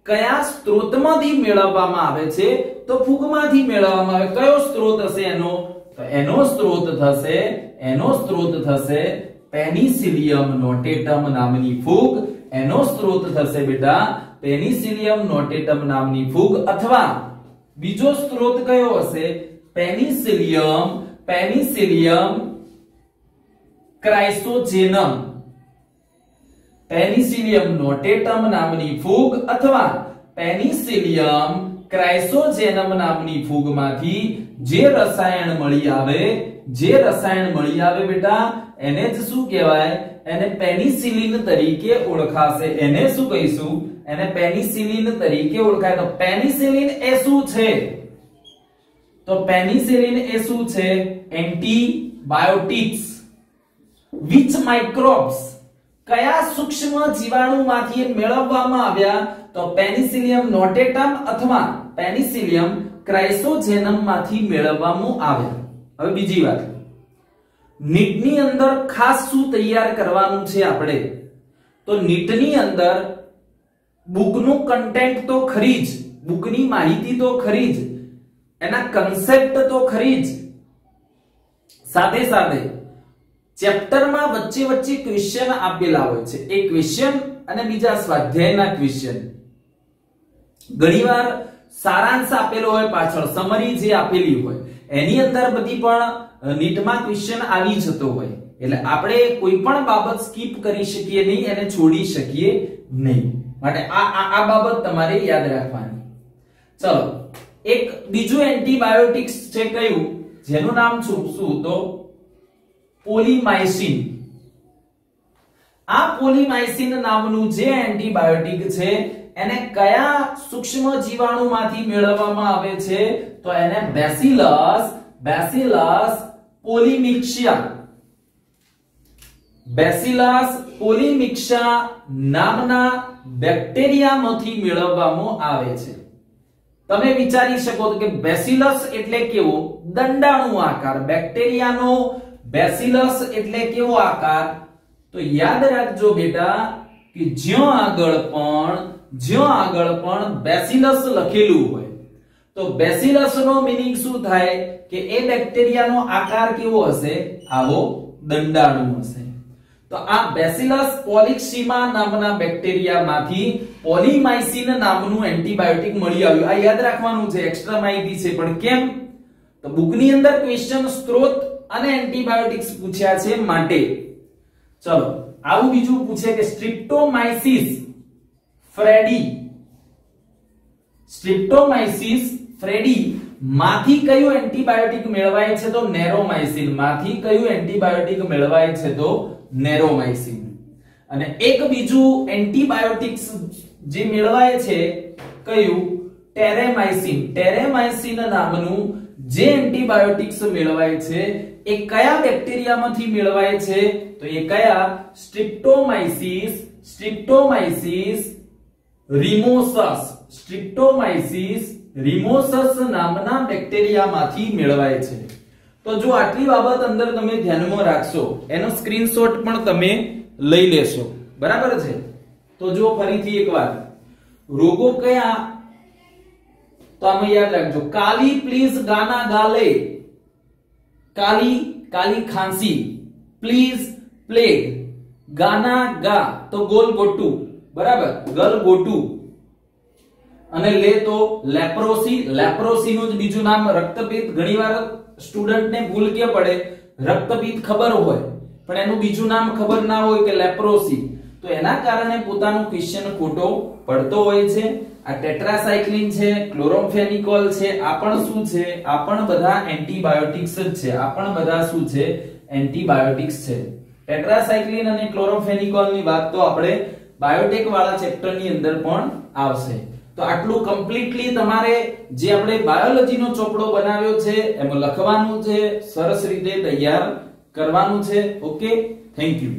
કયા સ્ત્રોતમાંથી મેળવવામાં આવે છે? તો ફૂગમાંથી મેળવવામાં આવે. કયો સ્ત્રોત હશે એનો? તો એનો સ્ત્રોત થશે પેનિસિલિયમ નોટેટમ નામની ફૂગ. એનો સ્ત્રોત થશે બેટા પેનિસિલિયમ નોટેટમ નામની ફૂગ. અથવા બીજો સ્ત્રોત કયો હશે? પેનિસિલિયમ ક્રાઇસોજેનમ. પેનિસિલિયમ નોટેટમ નામની ફૂગ અથવા પેનિસિલિયમ ક્રાઇસોજેનમ નામની ફૂગમાંથી જે રસાયણ મળી આવે બેટા એને જ શું કહેવાય? એને પેનિસિલિન તરીકે ઓળખાશે. એને શું કહીશું? એને પેનિસિલિન તરીકે ઓળખાય. તો પેનિસિલિન એ શું છે? તો પેનિસિલિન એ શું છે? એન્ટીબાયોટિક્સ. which microbes, કયા સૂક્ષ્મ જીવાણુમાંથી મેળવવામાં આવ્યા? તો પેનિસિલિયમ નોટેટમ અથવા પેનિસિલિયમ ક્રાઇસોજેનમ માંથી મેળવવામાં આવ્યા. હવે બીજી વાત, નીટની અંદર ખાસ શું તૈયાર કરવાનું છે આપણે? તો નીટની અંદર બુકનું કન્ટેન્ટ તો ખરી જ, બુકની માહિતી તો ખરી જ, એના કન્સેપ્ટ તો ખરી જ, સાથે સાથે ચેપ્ટરમાં વચ્ચે વચ્ચે ક્વેશ્ચન આપેલા હોય છે. એક ક્વેશ્ચન અને બીજા સ્વાધ્યાયના ક્વેશ્ચન. ઘણીવાર સારાંશ આપેલો હોય, પાછળ સમરી જે આપેલી હોય એની અંદર બધી પણ નીટમાં ક્વેશ્ચન આવી જતો હોય. એટલે આપણે કોઈ પણ બાબત સ્કીપ કરી શકીએ નહીં, એને છોડી શકીએ નહીં. માટે આ બાબત તમારે યાદ રાખવાની. ચલો, એક બીજું એન્ટીબાયોટિક્સ છે કયું? જેનું નામ શું? તો પોલીમાઇસિન. આ પોલીમાઇસિન નામનું જે એન્ટીબાયોટિક છે એને કયા સૂક્ષ્મ જીવાણુમાંથી મેળવવામાં આવે છે? તો એને બેસિલસ પોલીમિક્સા નામના બેક્ટેરિયામાંથી મેળવવામાં આવે છે. તમે વિચારી શકો છો કે બેસિલસ એટલે કેવો? દંડાણુ આકાર. બેક્ટેરિયાનો બેસિલસ એટલે કેવો આકાર? તો યાદ રાખજો બેટા કે જ્યાં આગળ પણ બેસિલસ લખેલું હોય તો બેસિલસ નો મીનિંગ શું થાય? કે એ બેક્ટેરિયાનો આકાર કેવો હશે? આવો દંડાણુ હશે. તો આ બેસિલસ પોલિક્સીમા નામના બેક્ટેરિયામાંથી પોલીમાઇસિન નામનું એન્ટીબાયોટિક મળી આવ્યું. આ યાદ રાખવાનું છે, એક્સ્ટ્રા માહિતી છે. પણ કેમ? તો બુકની અંદર ક્વેશ્ચન સ્ત્રોત અને એન્ટીબાયોટિક્સ પૂછ્યા છે માટે. ચલો, આવું બીજું પૂછે કે સ્ટ્રિપ્ટોમાઇસિસ ફ્રેડી માંથી કયું એન્ટીબાયોટિક મેળવાય છે? તો નેરોમાઇસિન. માંથી કયું એન્ટીબાયોટિક મેળવાય છે? તો નેરોમાઇસિન. અને એક બીજું એન્ટીબાયોટિક્સ જે મેળવાય છે કયું? ટેરેમાઇસિન નામનું જે એન્ટીબાયોટિક્સ મેળવાય છે એ કયા બેક્ટેરિયામાંથી મેળવાય છે? તો એ કયા? સ્ટ્રિપ્ટોમાઇસિસ રિમોસસ નામના બેક્ટેરિયામાંથી મેળવાય છે. તો જો આટલી બાબત અંદર તમે ધ્યાનમાં રાખશો, એનો સ્ક્રીનશોટ પણ તમે લઈ લેશો. બરાબર છે? તો જો ફરીથી એકવાર, રોગો કયા? તો આમાં યાદ રાખજો, કાલી પ્લીઝ ગાના ગાલે, કાલી ખાંસી, પ્લીઝ પ્લેગ, ગાના ગા તો ગોલગોટુ. બરાબર? ગલગોટુ. અને લે તો લેપ્રોસી નું જ બીજું નામ રક્તપિત્ત. ઘણીવાર સ્ટુડન્ટને ભૂલ કે પડે, રક્તપિત્ત ખબર હોય પણ એનું બીજું નામ ખબર ના હોય કે લેપ્રોસી, તો એના કારણે પોતાનું ક્વેશ્ચન ખોટો પડતો હોય છે. આ ટેટ્રાસાયક્લિન છે, ક્લોરોમ્ફેનિકોલ છે, આ પણ શું છે? આ પણ બધા એન્ટીબાયોટિક્સ જ છે. આ પણ બધા શું છે? એન્ટીબાયોટિક્સ છે. ટેટ્રાસાયક્લિન અને ક્લોરોમ્ફેનિકોલ ની વાત તો આપણે બાયોટેક વાળા ચેપ્ટર ની અંદર પણ આવશે. તો આટલું કમ્પ્લીટલી તમારે જે આપણે બાયોલોજી નો ચોપડો બનાવ્યો છે એમાં લખવાનું છે, સરસ રીતે તૈયાર કરવાનું છે. Okay, thank you.